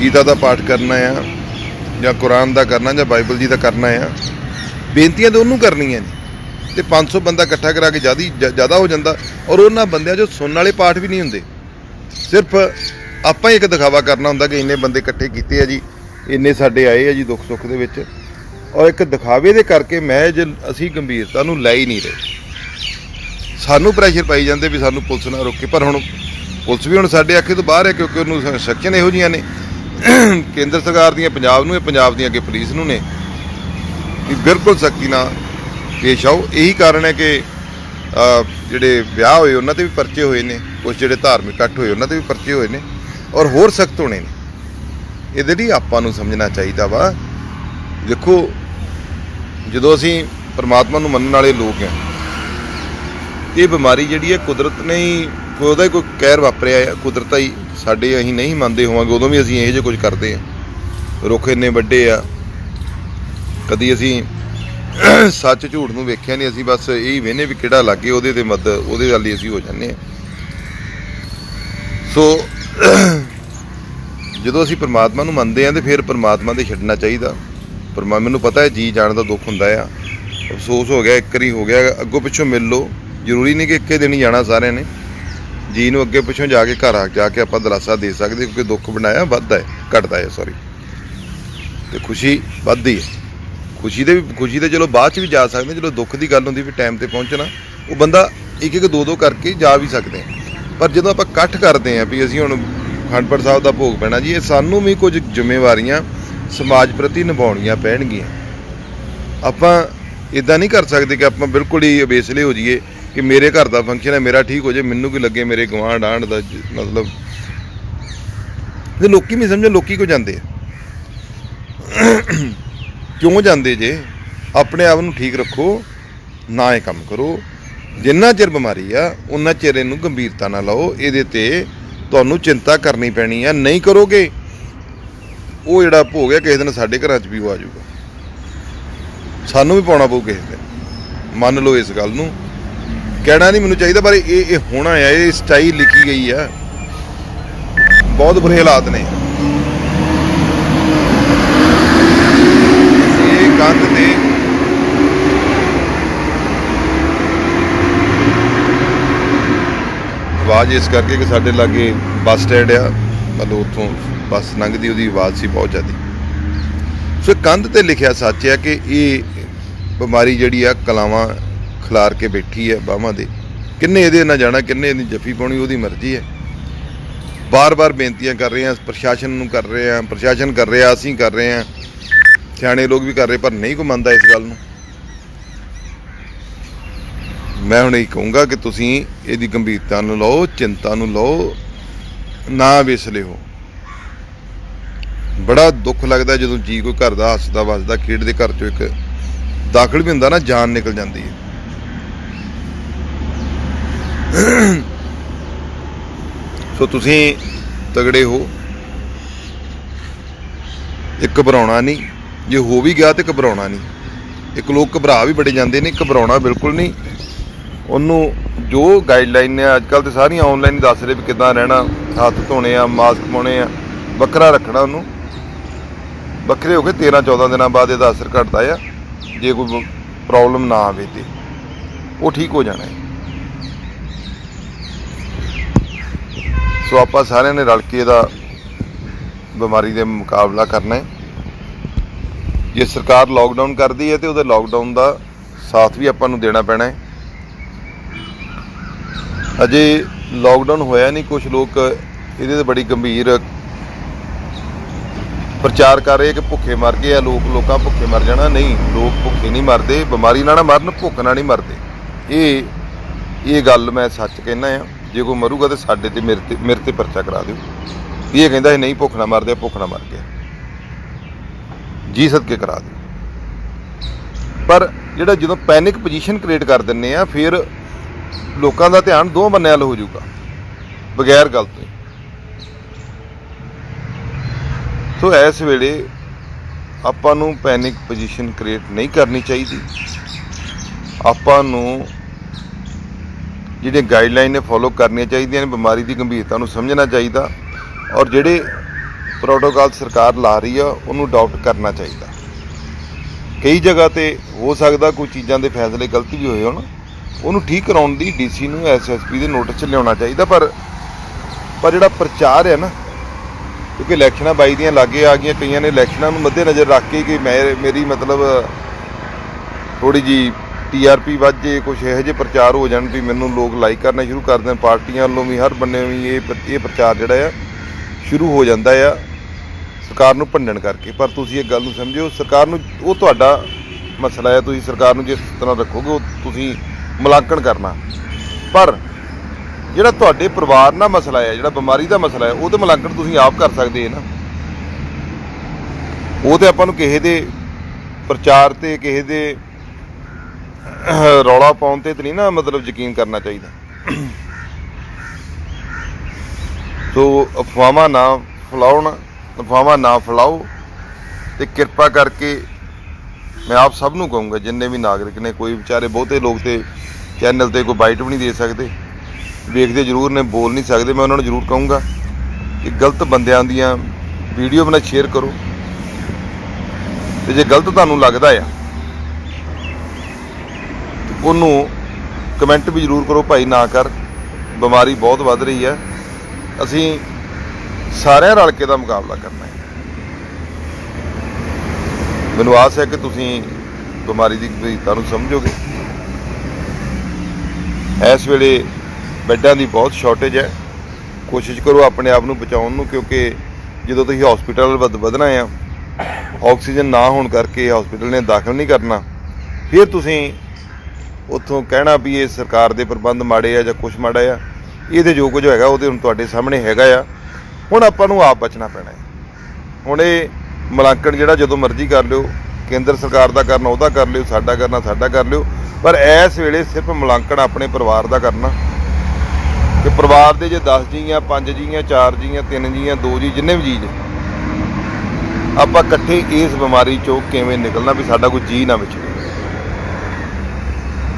ਗੀਤਾ ਦਾ ਪਾਠ ਕਰਨਾ ਆ, ਜਾਂ ਕੁਰਾਨ ਦਾ ਕਰਨਾ, ਜਾਂ ਬਾਈਬਲ ਜੀ ਦਾ ਕਰਨਾ ਆ। ਬੇਨਤੀਆਂ ਤਾਂ ਉਹਨੂੰ ਕਰਨੀਆਂ ਨੇ। ਤੇ 500 ਬੰਦਾ ਇਕੱਠਾ ਕਰਾ ਕੇ ਜ਼ਿਆਦਾ ਹੋ ਜਾਂਦਾ। ਔਰ ਉਹਨਾਂ ਬੰਦਿਆਂ ਜੋ ਸੁਣਨ ਵਾਲੇ ਪਾਠ ਵੀ ਨਹੀਂ ਹੁੰਦੇ, ਸਿਰਫ ਆਪਾਂ ਹੀ ਇੱਕ ਦਿਖਾਵਾ ਕਰਨਾ ਹੁੰਦਾ ਕਿ ਇੰਨੇ ਬੰਦੇ ਇਕੱਠੇ ਕੀਤੇ ਆ ਜੀ, ਇੰਨੇ ਸਾਡੇ ਆਏ ਆ ਜੀ ਦੁੱਖ ਸੁੱਖ ਦੇ ਵਿੱਚ। ਔਰ ਇੱਕ ਦਿਖਾਵੇ ਦੇ ਕਰਕੇ ਅਸੀਂ ਗੰਭੀਰਤਾ ਨੂੰ ਲੈ ਹੀ ਨਹੀਂ ਰਹੇ। ਸਾਨੂੰ ਪ੍ਰੈਸ਼ਰ ਪਾਈ ਜਾਂਦੇ ਵੀ ਸਾਨੂੰ ਪੁਲਿਸ ਨਾ ਰੋਕੇ। ਪਰ ਹੁਣ ਪੁਲਿਸ ਵੀ ਹੁਣ ਸਾਡੇ ਅੱਖੇ ਤੋਂ ਬਾਹਰ ਹੈ, ਕਿਉਂਕਿ ਉਹਨੂੰ ਸੈਕਸ਼ਨ ਇਹੋ ਜਿਹੀਆਂ ਨੇ ਕੇਂਦਰ ਸਰਕਾਰ ਦੀਆਂ, ਪੰਜਾਬ ਨੂੰ, ਪੰਜਾਬ ਦੀਆਂ ਅੱਗੇ ਪੁਲਿਸ ਨੂੰ ਨੇ ਵੀ ਬਿਲਕੁਲ ਸਖਤੀ ਨਾਲ ਪੇਸ਼ ਆਓ। ਇਹੀ ਕਾਰਨ ਹੈ ਕਿ ਜਿਹੜੇ ਵਿਆਹ ਹੋਏ ਉਹਨਾਂ 'ਤੇ ਵੀ ਪਰਚੇ ਹੋਏ ਨੇ, ਕੁਛ ਜਿਹੜੇ ਧਾਰਮਿਕ ਇਕੱਠ ਹੋਏ ਉਹਨਾਂ 'ਤੇ ਵੀ ਪਰਚੇ ਹੋਏ ਨੇ, ਔਰ ਹੋਰ ਸਖਤ ਹੋਣੇ ਨੇ। ਇਹਦੇ ਲਈ ਆਪਾਂ ਨੂੰ ਸਮਝਣਾ ਚਾਹੀਦਾ ਵਾ। ਦੇਖੋ, ਜਦੋਂ ਅਸੀਂ ਪਰਮਾਤਮਾ ਨੂੰ ਮੰਨਣ ਵਾਲੇ ਲੋਕ ਹਾਂ, ਇਹ ਬਿਮਾਰੀ ਜਿਹੜੀ ਹੈ ਕੁਦਰਤ ਨੇ ਹੀ, ਉਹਦਾ ਹੀ ਕੋਈ ਕਹਿਰ ਵਾਪਰਿਆ ਹੈ, ਕੁਦਰਤ ਹੀ ਸਾਡੇ। ਅਸੀਂ ਨਹੀਂ ਮੰਨਦੇ ਹੋਵਾਂਗੇ ਉਦੋਂ ਵੀ ਅਸੀਂ ਇਹੋ ਜਿਹੇ ਕੁਝ ਕਰਦੇ ਹਾਂ। ਰੁੱਖ ਇੰਨੇ ਵੱਡੇ ਆ, ਕਦੀ ਅਸੀਂ ਸੱਚ ਝੂਠ ਨੂੰ ਵੇਖਿਆ ਨਹੀਂ। ਅਸੀਂ ਬਸ ਇਹੀ ਵੇਖਦੇ ਵੀ ਕਿਹੜਾ ਲੱਗੇ ਉਹਦੇ ਤੇ ਉਹਦੇ ਵੱਲ ਹੀ ਅਸੀਂ ਹੋ ਜਾਂਦੇ ਹਾਂ। ਸੋ ਜਦੋਂ ਅਸੀਂ ਪਰਮਾਤਮਾ ਨੂੰ ਮੰਨਦੇ ਹਾਂ ਤੇ ਫਿਰ ਪਰਮਾਤਮਾ ਦੇ ਛੱਡਣਾ ਚਾਹੀਦਾ। ਮੈਨੂੰ ਪਤਾ ਹੈ ਜੀ ਜਾਣ ਦਾ ਦੁੱਖ ਹੁੰਦਾ ਆ, ਅਫਸੋਸ ਹੋ ਗਿਆ, ਇੱਕ ਵਾਰੀ ਹੋ ਗਿਆ, ਅੱਗੋਂ ਪਿੱਛੋਂ ਮਿਲ ਲਓ। ਜ਼ਰੂਰੀ ਨਹੀਂ ਕਿ ਇੱਕੇ ਦਿਨ ਹੀ ਜਾਣਾ ਸਾਰਿਆਂ ਨੇ। ਜੀ ਨੂੰ ਅੱਗੇ ਪਿੱਛੋਂ ਜਾ ਕੇ ਘਰ ਜਾ ਕੇ ਆਪਾਂ ਦਿਲਾਸਾ ਦੇ ਸਕਦੇ, ਕਿਉਂਕਿ ਦੁੱਖ ਬਣਾਇਆ ਵੱਧਦਾ ਹੈ, ਘਟਦਾ ਹੈ ਤੇ ਖੁਸ਼ੀ ਵੱਧਦੀ ਹੈ। ਖੁਸ਼ੀ ਤੇ ਚਲੋ ਬਾਅਦ 'ਚ ਵੀ ਜਾ ਸਕਦੇ, ਜਦੋਂ ਦੁੱਖ ਦੀ ਗੱਲ ਹੁੰਦੀ ਵੀ ਟਾਈਮ 'ਤੇ ਪਹੁੰਚਣਾ, ਉਹ ਬੰਦਾ ਇੱਕ ਦੋ ਕਰਕੇ ਜਾ ਵੀ ਸਕਦੇ। ਪਰ ਜਦੋਂ ਆਪਾਂ ਇਕੱਠ ਕਰਦੇ ਹਾਂ ਵੀ ਅਸੀਂ ਹੁਣ ਅਖੰਡ ਪਾਠ ਸਾਹਿਬ ਦਾ ਭੋਗ ਪੈਣਾ ਜੀ, ਇਹ ਸਾਨੂੰ ਵੀ ਕੁਝ ਜ਼ਿੰਮੇਵਾਰੀਆਂ ਸਮਾਜ ਪ੍ਰਤੀ ਨਿਭਾਉਣੀਆਂ ਪੈਣਗੀਆਂ। ਆਪਾਂ ਇੱਦਾਂ ਨਹੀਂ ਕਰ ਸਕਦੇ ਕਿ ਆਪਾਂ ਬਿਲਕੁਲ ਹੀ ਅਬੇਸਲੇ ਹੋ ਜਾਈਏ ਕਿ ਮੇਰੇ ਘਰ ਦਾ ਫੰਕਸ਼ਨ ਹੈ, ਮੇਰਾ ਠੀਕ ਹੋ ਜਾਏ, ਮੈਨੂੰ ਕੀ ਲੱਗੇ ਮੇਰੇ ਗੁਆਂਢ ਆਂਢ ਦਾ। ਮਤਲਬ ਲੋਕੀ ਨਹੀਂ ਸਮਝੋ ਲੋਕੀ ਕਿਉਂ ਜਾਂਦੇ ਆ, ਕਿਉਂ ਜਾਂਦੇ ਜੇ? ਆਪਣੇ ਆਪ ਨੂੰ ਠੀਕ ਰੱਖੋ, ਨਾ ਇਹ ਕੰਮ ਕਰੋ। ਜਿੰਨਾ ਚਿਰ ਬਿਮਾਰੀ ਆ ਉਨਾ ਚਿਰ ਇਹਨੂੰ ਗੰਭੀਰਤਾ ਨਾਲ ਲਓ। ਇਹਦੇ ਤੇ ਤੁਹਾਨੂੰ ਚਿੰਤਾ ਕਰਨੀ ਪੈਣੀ ਆ। ਨਹੀਂ ਕਰੋਗੇ, ਉਹ ਜਿਹੜਾ ਭੋਗ ਹੈ ਕਿਸੇ ਦਿਨ ਸਾਡੇ ਘਰਾਂ 'ਚ ਵੀ ਉਹ ਆ ਜਾਊਗਾ, ਸਾਨੂੰ ਵੀ ਪਾਉਣਾ ਪਊ ਕਿਸੇ ਦਿਨ। ਮੰਨ ਲਓ ਇਸ ਗੱਲ ਨੂੰ, ਕਹਿਣਾ ਨਹੀਂ ਮੈਨੂੰ ਚਾਹੀਦਾ, ਪਰ ਇਹ ਹੋਣਾ ਆ। ਇਹ ਸਟਾਈਲ ਲਿਖੀ ਗਈ ਆ, ਬਹੁਤ ਬੁਰੇ ਹਾਲਾਤ ਨੇ। ਇਹ ਕੰਧ ਤੇ ਆਵਾਜ਼ ਇਸ ਕਰਕੇ ਕਿ ਸਾਡੇ ਲਾਗੇ ਬੱਸ ਸਟੈਂਡ ਆ, ਮਤਲਬ ਉੱਥੋਂ ਬੱਸ ਲੰਘਦੀ ਉਹਦੀ ਆਵਾਜ਼ ਸੀ ਬਹੁਤ ਜ਼ਿਆਦਾ। ਸੋ ਕੰਧ ਤੇ ਲਿਖਿਆ ਸੱਚ ਹੈ ਕਿ ਇਹ ਬਿਮਾਰੀ ਜਿਹੜੀ ਆ ਕਲਾਵਾਂ ਖਿਲਾਰ ਕੇ ਬੈਠੀ ਹੈ ਬਾਹਾਂ ਦੇ। ਕਿੰਨੇ ਇਹਦੇ ਨਾਲ ਜਾਣਾ, ਕਿੰਨੇ ਇਹਦੀ ਜੱਫੀ ਪਾਉਣੀ, ਉਹਦੀ ਮਰਜ਼ੀ ਹੈ। ਬਾਰ-ਬਾਰ ਬੇਨਤੀਆਂ ਕਰ ਰਹੇ ਹਾਂ, ਪ੍ਰਸ਼ਾਸਨ ਨੂੰ ਕਰ ਰਹੇ ਹਾਂ, ਪ੍ਰਸ਼ਾਸਨ ਕਰ ਰਿਹਾ, ਅਸੀਂ ਕਰ ਰਹੇ ਹਾਂ, ਸਿਆਣੇ ਲੋਕ ਵੀ ਕਰ ਰਹੇ, ਪਰ ਨਹੀਂ ਕੋਈ ਮੰਨਦਾ ਇਸ ਗੱਲ ਨੂੰ। ਮੈਂ ਹੁਣ ਇਹ ਕਹੂੰਗਾ ਕਿ ਤੁਸੀਂ ਇਹਦੀ ਗੰਭੀਰਤਾ ਨੂੰ ਲਓ, ਚਿੰਤਾ ਨੂੰ ਲਓ, ਨਾ ਵਿਸਲੇ ਹੋ। ਬੜਾ ਦੁੱਖ ਲੱਗਦਾ ਜਦੋਂ ਜੀ ਕੋਈ ਘਰ ਦਾ ਹੱਸਦਾ ਵੱਸਦਾ ਖੇਡਦੇ ਘਰ ਚੋਂ ਇੱਕ ਦਾਖਲ ਵੀ ਹੁੰਦਾ ਨਾ, ਜਾਨ ਨਿਕਲ ਜਾਂਦੀ ਹੈ। ਸੋ ਤੁਸੀਂ ਤਗੜੇ ਹੋ, ਇਹ ਘਬਰਾਉਣਾ ਨਹੀਂ। ਜੇ ਹੋ ਵੀ ਗਿਆ ਤੇ ਘਬਰਾਉਣਾ ਨਹੀਂ। ਇੱਕ ਲੋਕ ਘਬਰਾ ਵੀ ਬੜੇ ਜਾਂਦੇ ਨੇ, ਘਬਰਾਉਣਾ ਬਿਲਕੁਲ ਨਹੀਂ। ਉਹਨੂੰ ਜੋ ਗਾਈਡਲਾਈਨ ਨੇ ਅੱਜ ਕੱਲ੍ਹ ਤਾਂ ਸਾਰੀਆਂ ਆਨਲਾਈਨ ਦੱਸ ਰਹੇ ਵੀ ਕਿੱਦਾਂ ਰਹਿਣਾ, ਹੱਥ ਧੋਣੇ ਆ, ਮਾਸਕ ਪਾਉਣੇ ਆ, ਵੱਖਰਾ ਰੱਖਣਾ ਉਹਨੂੰ। ਵੱਖਰੇ ਹੋ ਕੇ 13-14 ਦਿਨਾਂ ਬਾਅਦ ਇਹਦਾ ਅਸਰ ਘਟਦਾ ਆ। ਜੇ ਕੋਈ ਪ੍ਰੋਬਲਮ ਨਾ ਆਵੇ ਤੇ ਉਹ ਠੀਕ ਹੋ ਜਾਣਾ ਹੈ। ਸੋ ਆਪਾਂ ਸਾਰਿਆਂ ਨੇ ਰਲ ਕੇ ਇਹਦਾ ਬਿਮਾਰੀ ਦੇ ਮੁਕਾਬਲਾ ਕਰਨਾ ਹੈ। ਜੇ ਸਰਕਾਰ ਲੋਕਡਾਊਨ ਕਰਦੀ ਹੈ ਤੇ ਉਹਦੇ ਲੋਕਡਾਊਨ ਦਾ ਸਾਥ ਵੀ ਆਪਾਂ ਨੂੰ ਦੇਣਾ ਪੈਣਾ ਹੈ। ਅਜੇ ਲੋਕਡਾਊਨ ਹੋਇਆ ਨਹੀਂ, ਕੁਝ ਲੋਕ ਇਹਦੇ ਤੇ ਬੜੀ ਗੰਭੀਰ ਪ੍ਰਚਾਰ ਕਰ ਰਹੇ ਕਿ ਭੁੱਖੇ ਮਰ ਗਏ ਆ ਲੋਕਾਂ ਭੁੱਖੇ ਮਰ ਜਾਣਾ। ਨਹੀਂ, ਲੋਕ ਭੁੱਖੇ ਨਹੀਂ ਮਰਦੇ, ਬਿਮਾਰੀ ਨਾਲ ਨਾ ਮਰਨ, ਭੁੱਖ ਨਾਲ ਨਹੀਂ ਮਰਦੇ। ਇਹ ਗੱਲ ਮੈਂ ਸੱਚ ਕਹਿੰਦਾ ਆ। ਜੇ ਕੋਈ ਮਰੂਗਾ ਤਾਂ ਸਾਡੇ ਤੇ ਮੇਰੇ ਤੇ ਪਰਚਾ ਕਰਾ ਦਿਓ। ਇਹ ਕਹਿੰਦਾ ਇਹ ਨਹੀਂ ਭੁੱਖ ਨਾਲ ਮਰਦੇ, ਭੁੱਖ ਨਾਲ ਮਰ ਗਿਆ, ਜੀ ਸਦਕੇ ਕਰਾ ਦਿਓ। ਪਰ ਜਿਹੜਾ ਜਦੋਂ ਪੈਨਿਕ ਪੋਜੀਸ਼ਨ ਕ੍ਰੀਏਟ ਕਰ ਦਿੰਦੇ ਆ, ਫਿਰ ਲੋਕਾਂ ਦਾ ਧਿਆਨ ਦੋ ਬੰਨਿਆਂ ਵੱਲ ਹੋ ਜਾਊਗਾ ਬਗੈਰ ਗੱਲ ਤੋਂ। ਸੋ ਇਸ ਵੇਲੇ ਆਪਾਂ ਨੂੰ ਪੈਨਿਕ ਪੋਜੀਸ਼ਨ ਕ੍ਰੀਏਟ ਨਹੀਂ ਕਰਨੀ ਚਾਹੀਦੀ। ਆਪਾਂ ਨੂੰ ਜਿਹੜੇ ਗਾਈਡਲਾਈਨ ਨੇ ਫੋਲੋ ਕਰਨੀਆਂ ਚਾਹੀਦੀਆਂ ਨੇ। ਬਿਮਾਰੀ ਦੀ ਗੰਭੀਰਤਾ ਨੂੰ ਸਮਝਣਾ ਚਾਹੀਦਾ, ਔਰ ਜਿਹੜੇ ਪ੍ਰੋਟੋਕਾਲ ਸਰਕਾਰ ਲਾ ਰਹੀ ਆ ਉਹਨੂੰ ਅਡਾਪਟ ਕਰਨਾ ਚਾਹੀਦਾ। ਕਈ ਜਗ੍ਹਾ ਤੇ ਹੋ ਸਕਦਾ ਕੋਈ ਚੀਜ਼ਾਂ ਦੇ ਫੈਸਲੇ ਗਲਤ ਵੀ ਹੋਏ ਹੋਣ, ਉਹਨੂੰ ਠੀਕ ਕਰਾਉਣ ਦੀ DC ਨੂੰ SSP ਦੇ ਨੋਟਿਸ 'ਚ ਲਿਆਉਣਾ ਚਾਹੀਦਾ। ਪਰ ਜਿਹੜਾ ਪ੍ਰਚਾਰ ਹੈ ਨਾ, ਕਿਉਂਕਿ ਇਲੈਕਸ਼ਨਾਂ 22 ਦੀਆਂ ਲਾਗੇ ਆ ਗਈਆਂ, ਕਈਆਂ ਨੇ ਇਲੈਕਸ਼ਨਾਂ ਨੂੰ ਮੱਦੇ ਨਜ਼ਰ ਰੱਖ ਕੇ ਕਿ ਮੇਰੀ ਮਤਲਬ ਥੋੜ੍ਹੀ ਜਿਹੀ TRP ਵੱਧ ਜੇ, ਕੁਛ ਇਹੋ ਜਿਹੇ ਪ੍ਰਚਾਰ ਹੋ ਜਾਣ ਵੀ ਮੈਨੂੰ ਲੋਕ ਲਾਈਕ ਕਰਨਾ ਸ਼ੁਰੂ ਕਰ ਦੇਣ। ਪਾਰਟੀਆਂ ਵੱਲੋਂ ਵੀ, ਹਰ ਬੰਨੇ ਵੀ ਇਹ ਪ੍ਰਚਾਰ ਜਿਹੜਾ ਆ ਸ਼ੁਰੂ ਹੋ ਜਾਂਦਾ ਆ ਸਰਕਾਰ ਨੂੰ ਭੰਡਣ ਕਰਕੇ। ਪਰ ਤੁਸੀਂ ਇਹ ਗੱਲ ਨੂੰ ਸਮਝਿਓ, ਸਰਕਾਰ ਨੂੰ ਉਹ ਤੁਹਾਡਾ ਮਸਲਾ ਹੈ, ਤੁਸੀਂ ਸਰਕਾਰ ਨੂੰ ਜਿਸ ਤਰ੍ਹਾਂ ਰੱਖੋਗੇ ਉਹ ਤੁਸੀਂ ਮੁਲਾਂਕਣ ਕਰਨਾ। ਪਰ ਜਿਹੜਾ ਤੁਹਾਡੇ ਪਰਿਵਾਰ ਨਾਲ ਮਸਲਾ ਹੈ, ਜਿਹੜਾ ਬਿਮਾਰੀ ਦਾ ਮਸਲਾ ਹੈ, ਉਹ ਤਾਂ ਮੁਲਾਂਕਣ ਤੁਸੀਂ ਆਪ ਕਰ ਸਕਦੇ ਨਾ। ਉਹ ਤੇ ਆਪਾਂ ਨੂੰ ਕਿਸੇ ਦੇ ਪ੍ਰਚਾਰ ਤੇ, ਕਿਸੇ ਦੇ ਰੌਲਾ ਪਾਉਣ ਤੇ ਨਹੀਂ ਨਾ ਮਤਲਬ ਯਕੀਨ ਕਰਨਾ ਚਾਹੀਦਾ। ਸੋ ਅਫਵਾਹਾਂ ਨਾ ਫੈਲਾਓ ਤੇ ਕਿਰਪਾ ਕਰਕੇ ਮੈਂ ਆਪ ਸਭ ਨੂੰ ਕਹੂੰਗਾ, ਜਿੰਨੇ ਵੀ ਨਾਗਰਿਕ ਨੇ, ਕੋਈ ਵਿਚਾਰੇ ਬਹੁਤੇ ਲੋਕ ਤੇ ਚੈਨਲ ਤੇ ਕੋਈ ਬਾਈਟ ਵੀ ਨਹੀਂ ਦੇ ਸਕਦੇ, ਵੇਖਦੇ ਜ਼ਰੂਰ ਨੇ, ਬੋਲ ਨਹੀਂ ਸਕਦੇ। ਮੈਂ ਉਹਨਾਂ ਨੂੰ ਜ਼ਰੂਰ ਕਹੂੰਗਾ ਕਿ ਗਲਤ ਬੰਦਿਆਂ ਦੀਆਂ ਵੀਡੀਓ ਬਣਾ ਸ਼ੇਅਰ ਕਰੋ, ਤੇ ਜੇ ਗਲਤ ਤੁਹਾਨੂੰ ਲੱਗਦਾ ਆ ਉਹਨੂੰ ਕਮੈਂਟ ਵੀ ਜ਼ਰੂਰ ਕਰੋ, ਭਾਈ ਨਾ ਕਰ, ਬਿਮਾਰੀ ਬਹੁਤ ਵੱਧ ਰਹੀ ਹੈ, ਅਸੀਂ ਸਾਰਿਆਂ ਰਲ ਕੇ ਦਾ ਮੁਕਾਬਲਾ ਕਰਨਾ ਹੈ। ਮੈਨੂੰ ਆਸ ਹੈ ਕਿ ਤੁਸੀਂ ਬਿਮਾਰੀ ਦੀ ਗੰਭੀਰਤਾ ਨੂੰ ਸਮਝੋਗੇ। ਇਸ ਵੇਲੇ ਬੈੱਡਾਂ ਦੀ ਬਹੁਤ ਸ਼ਾਰਟੇਜ ਹੈ। ਕੋਸ਼ਿਸ਼ ਕਰੋ ਆਪਣੇ ਆਪ ਨੂੰ ਬਚਾਉਣ ਨੂੰ, ਕਿਉਂਕਿ ਜਦੋਂ ਤੁਸੀਂ ਹਸਪੀਟਲ ਵਧਣਾ ਆ, ਆਕਸੀਜਨ ਨਾ ਹੋਣ ਕਰਕੇ ਹਸਪੀਟਲ ਨੇ ਦਾਖਲ ਨਹੀਂ ਕਰਨਾ, ਫਿਰ ਤੁਸੀਂ ਉੱਥੋਂ ਕਹਿਣਾ ਵੀ ਇਹ ਸਰਕਾਰ ਦੇ ਪ੍ਰਬੰਧ ਮਾੜੇ ਆ ਜਾਂ ਕੁਛ ਮਾੜਾ ਆ। ਇਹਦੇ ਜੋ ਕੁਝ ਹੈਗਾ ਉਹ ਤਾਂ ਹੁਣ ਤੁਹਾਡੇ ਸਾਹਮਣੇ ਹੈਗਾ ਆ। ਹੁਣ ਆਪਾਂ ਨੂੰ ਆਪ ਬਚਣਾ ਪੈਣਾ ਹੈ। ਹੁਣ ਇਹ ਮੁਲਾਂਕਣ ਜਿਹੜਾ ਜਦੋਂ ਮਰਜ਼ੀ ਕਰ ਲਿਓ, ਕੇਂਦਰ ਸਰਕਾਰ ਦਾ ਕਰਨਾ ਉਹਦਾ ਕਰ ਲਿਓ, ਸਾਡਾ ਕਰਨਾ ਸਾਡਾ ਕਰ ਲਿਓ, ਪਰ ਇਸ ਵੇਲੇ ਸਿਰਫ ਮੁਲਾਂਕਣ ਆਪਣੇ ਪਰਿਵਾਰ ਦਾ ਕਰਨਾ। ਕਿ ਪਰਿਵਾਰ ਦੇ ਜੇ 10 ਜੀ ਆ, 5 ਜੀ ਆ, 4 ਜੀ ਆ, 3 ਜੀ ਆ, 2 ਜੀ, ਜਿੰਨੇ ਵੀ ਜੀ ਆਪਾਂ ਇਕੱਠੇ ਇਸ ਬਿਮਾਰੀ ਚੋਂ ਕਿਵੇਂ ਨਿਕਲਣਾ, ਵੀ ਸਾਡਾ ਕੋਈ ਜੀ ਨਾ ਵਿਛੜੇ।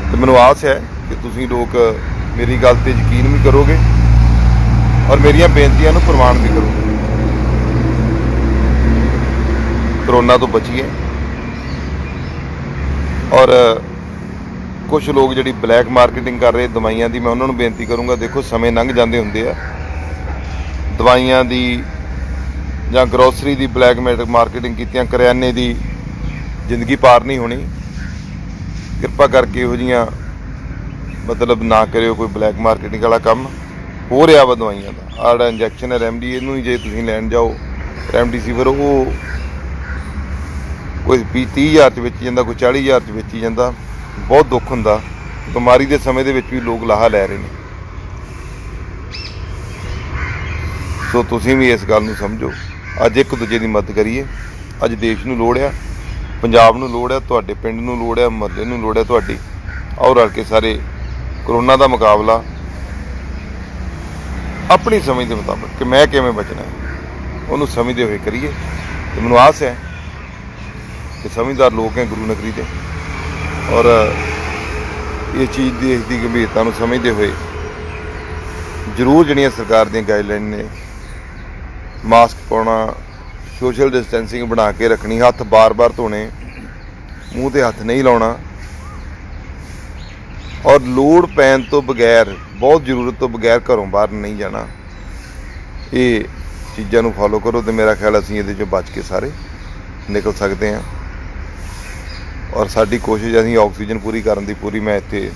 ਤੇ ਮੈਨੂੰ ਆਸ ਹੈ ਕਿ ਤੁਸੀਂ ਲੋਕ ਮੇਰੀ ਗੱਲ ਤੇ ਯਕੀਨ ਵੀ ਕਰੋਗੇ ਔਰ ਮੇਰੀਆਂ ਬੇਨਤੀਆਂ ਨੂੰ ਪ੍ਰਵਾਨ ਵੀ ਕਰੋਗੇ। ਕਰੋਨਾ ਤੋਂ ਬਚੀਏ। ਔਰ ਕੁਝ ਲੋਕ ਜਿਹੜੀ ਬਲੈਕ ਮਾਰਕੀਟਿੰਗ ਕਰ ਰਹੇ ਦਵਾਈਆਂ ਦੀ, ਮੈਂ ਉਹਨਾਂ ਨੂੰ ਬੇਨਤੀ ਕਰੂੰਗਾ, ਦੇਖੋ ਸਮੇਂ ਲੰਘ ਜਾਂਦੇ ਹੁੰਦੇ ਆ, ਦਵਾਈਆਂ ਦੀ ਜਾਂ ਗਰੋਸਰੀ ਦੀ ਬਲੈਕ ਮਾਰਕੀਟਿੰਗ ਕੀਤੀਆਂ, ਕਰਿਆਨੇ ਦੀ ਜ਼ਿੰਦਗੀ ਪਾਰ ਨਹੀਂ ਹੋਣੀ। ਕਿਰਪਾ ਕਰਕੇ ਇਹੋ ਜਿਹੀਆਂ ਮਤਲਬ ਨਾ ਕਰਿਓ ਕੋਈ ਬਲੈਕ ਮਾਰਕੀਟਿੰਗ ਵਾਲਾ ਕੰਮ। ਹੋ ਰਿਹਾ ਵਾ ਦਵਾਈਆਂ ਦਾ, ਆਹ ਜਿਹੜਾ ਇੰਜੈਕਸ਼ਨ ਹੈ ਰੈਮਡੀ, ਇਹਨੂੰ ਹੀ ਜੇ ਤੁਸੀਂ ਲੈਣ ਜਾਓ ਰੈਮਡੀਸਿਵਰ, ਉਹ ਕੋਈ 30,000 'ਚ ਵੇਚੀ ਜਾਂਦਾ, ਕੋਈ 40,000 'ਚ ਵੇਚੀ ਜਾਂਦਾ। ਬਹੁਤ ਦੁੱਖ ਹੁੰਦਾ। ਬਿਮਾਰੀ ਦੇ ਸਮੇਂ ਦੇ ਵਿੱਚ ਵੀ ਲੋਕ ਲਾਹਾ ਲੈ ਰਹੇ ਨੇ। ਸੋ ਤੁਸੀਂ ਵੀ ਇਸ ਗੱਲ ਨੂੰ ਸਮਝੋ। ਅੱਜ ਇੱਕ ਦੂਜੇ ਦੀ ਮਦਦ ਕਰੀਏ। ਅੱਜ ਦੇਸ਼ ਨੂੰ ਲੋੜ ਆ, ਪੰਜਾਬ ਨੂੰ ਲੋੜ ਆ, ਤੁਹਾਡੇ ਪਿੰਡ ਨੂੰ ਲੋੜ ਆ, ਮੁਹੱਲੇ ਨੂੰ ਲੋੜ ਆ ਤੁਹਾਡੀ। ਆਓ ਰਲ ਕੇ ਸਾਰੇ ਕਰੋਨਾ ਦਾ ਮੁਕਾਬਲਾ ਆਪਣੀ ਸਮਝ ਦੇ ਮੁਤਾਬਕ ਕਿ ਮੈਂ ਕਿਵੇਂ ਬਚਣਾ ਉਹਨੂੰ ਸਮਝਦੇ ਹੋਏ ਕਰੀਏ। ਤੇ ਮੈਨੂੰ ਆਸ ਹੈ ਕਿ ਸਮਝਦਾਰ ਲੋਕ ਹੈ ਗੁਰੂ ਨਗਰੀ ਦੇ, ਔਰ ਇਹ ਚੀਜ਼ ਦੀ ਇਸ ਦੀ ਗੰਭੀਰਤਾ ਨੂੰ ਸਮਝਦੇ ਹੋਏ ਜ਼ਰੂਰ ਜਿਹੜੀਆਂ ਸਰਕਾਰ ਦੀਆਂ ਗਾਈਡਲਾਈਨ ਨੇ, ਮਾਸਕ ਪਾਉਣਾ, ਸੋਸ਼ਲ ਡਿਸਟੈਂਸਿੰਗ ਬਣਾ ਕੇ ਰੱਖਣੀ, ਹੱਥ ਬਾਰ-ਬਾਰ ਧੋਣੇ, ਮੂੰਹ 'ਤੇ ਹੱਥ ਨਹੀਂ ਲਾਉਣਾ, ਔਰ ਲੋੜ ਪੈਣ ਤੋਂ ਬਗੈਰ, ਬਹੁਤ ਜ਼ਰੂਰਤ ਤੋਂ ਬਗੈਰ ਘਰੋਂ ਬਾਹਰ ਨਹੀਂ ਜਾਣਾ। ਇਹ ਚੀਜ਼ਾਂ ਨੂੰ ਫੋਲੋ ਕਰੋ ਤੇ ਮੇਰਾ ਖਿਆਲ ਅਸੀਂ ਇਹਦੇ 'ਚੋਂ ਬਚ ਕੇ ਸਾਰੇ ਨਿਕਲ ਸਕਦੇ ਹਾਂ। ਔਰ ਸਾਡੀ ਕੋਸ਼ਿਸ਼, ਅਸੀਂ ਆਕਸੀਜਨ ਪੂਰੀ ਕਰਨ ਦੀ ਪੂਰੀ, ਮੈਂ ਇੱਥੇ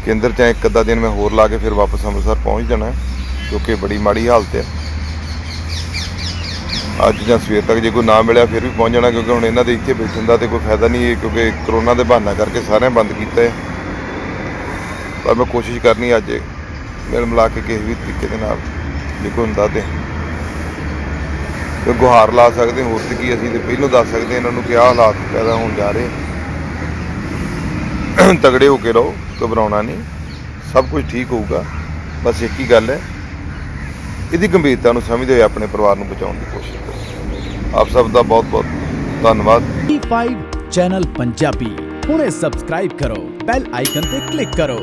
ਕੇਂਦਰ 'ਚ ਇੱਕ ਅੱਧਾ ਦਿਨ ਮੈਂ ਹੋਰ ਲਾ ਕੇ ਫਿਰ ਵਾਪਸ ਅੰਮ੍ਰਿਤਸਰ ਪਹੁੰਚ ਜਾਣਾ, ਕਿਉਂਕਿ ਬੜੀ ਮਾੜੀ ਹਾਲਤ ਹੈ। ਅੱਜ ਜਾਂ ਸਵੇਰ ਤੱਕ ਜੇ ਕੋਈ ਨਾ ਮਿਲਿਆ ਫਿਰ ਵੀ ਪਹੁੰਚ ਜਾਣਾ, ਕਿਉਂਕਿ ਹੁਣ ਇਹਨਾਂ ਦੇ ਇੱਥੇ ਬੈਠਣ ਦਾ ਤਾਂ ਕੋਈ ਫਾਇਦਾ ਨਹੀਂ, ਕਿਉਂਕਿ ਕਰੋਨਾ ਦੇ ਬਹਾਨਾ ਕਰਕੇ ਸਾਰਿਆਂ ਬੰਦ ਕੀਤਾ ਹੈ। ਪਰ ਮੈਂ ਕੋਸ਼ਿਸ਼ ਕਰਨੀ ਅੱਜ ਮਿਲ ਮਿਲਾ ਕੇ ਕਿਸੇ ਵੀ ਤਰੀਕੇ ਦੇ ਨਾਲ, ਜੇ ਕੋਈ ਹੁੰਦਾ ਤੇ ਗੁਹਾਰ ਲਾ ਸਕਦੇ। ਹੋਰ ਤੇ ਕੀ, ਅਸੀਂ ਤੇ ਪਹਿਲਾਂ ਦੱਸ ਸਕਦੇ ਇਹਨਾਂ ਨੂੰ ਕਿ ਆਹ ਹਾਲਾਤ ਪੈਦਾ ਹੋਣ ਜਾ ਰਹੇ। ਤਗੜੇ ਹੋ ਕੇ ਰਹੋ, ਘਬਰਾਉਣਾ ਨਹੀਂ, ਸਭ ਕੁਝ ਠੀਕ ਹੋਊਗਾ। ਬਸ ਇੱਕ ਹੀ ਗੱਲ ਹੈ, ਇਹਦੀ ਗੰਭੀਰਤਾ ਨੂੰ ਸਮਝਦੇ ਹੋਏ ਆਪਣੇ ਪਰਿਵਾਰ ਨੂੰ ਬਚਾਉਣ ਦੀ ਕੋਸ਼ਿਸ਼ ਕਰੋ। ਆਪ ਸਭ ਦਾ ਬਹੁਤ ਬਹੁਤ ਧੰਨਵਾਦ। E5 ਚੈਨਲ ਪੰਜਾਬੀ ਹੁਣੇ ਸਬਸਕ੍ਰਾਈਬ ਕਰੋ, ਬੈਲ ਆਈਕਨ ਤੇ ਕਲਿੱਕ ਕਰੋ।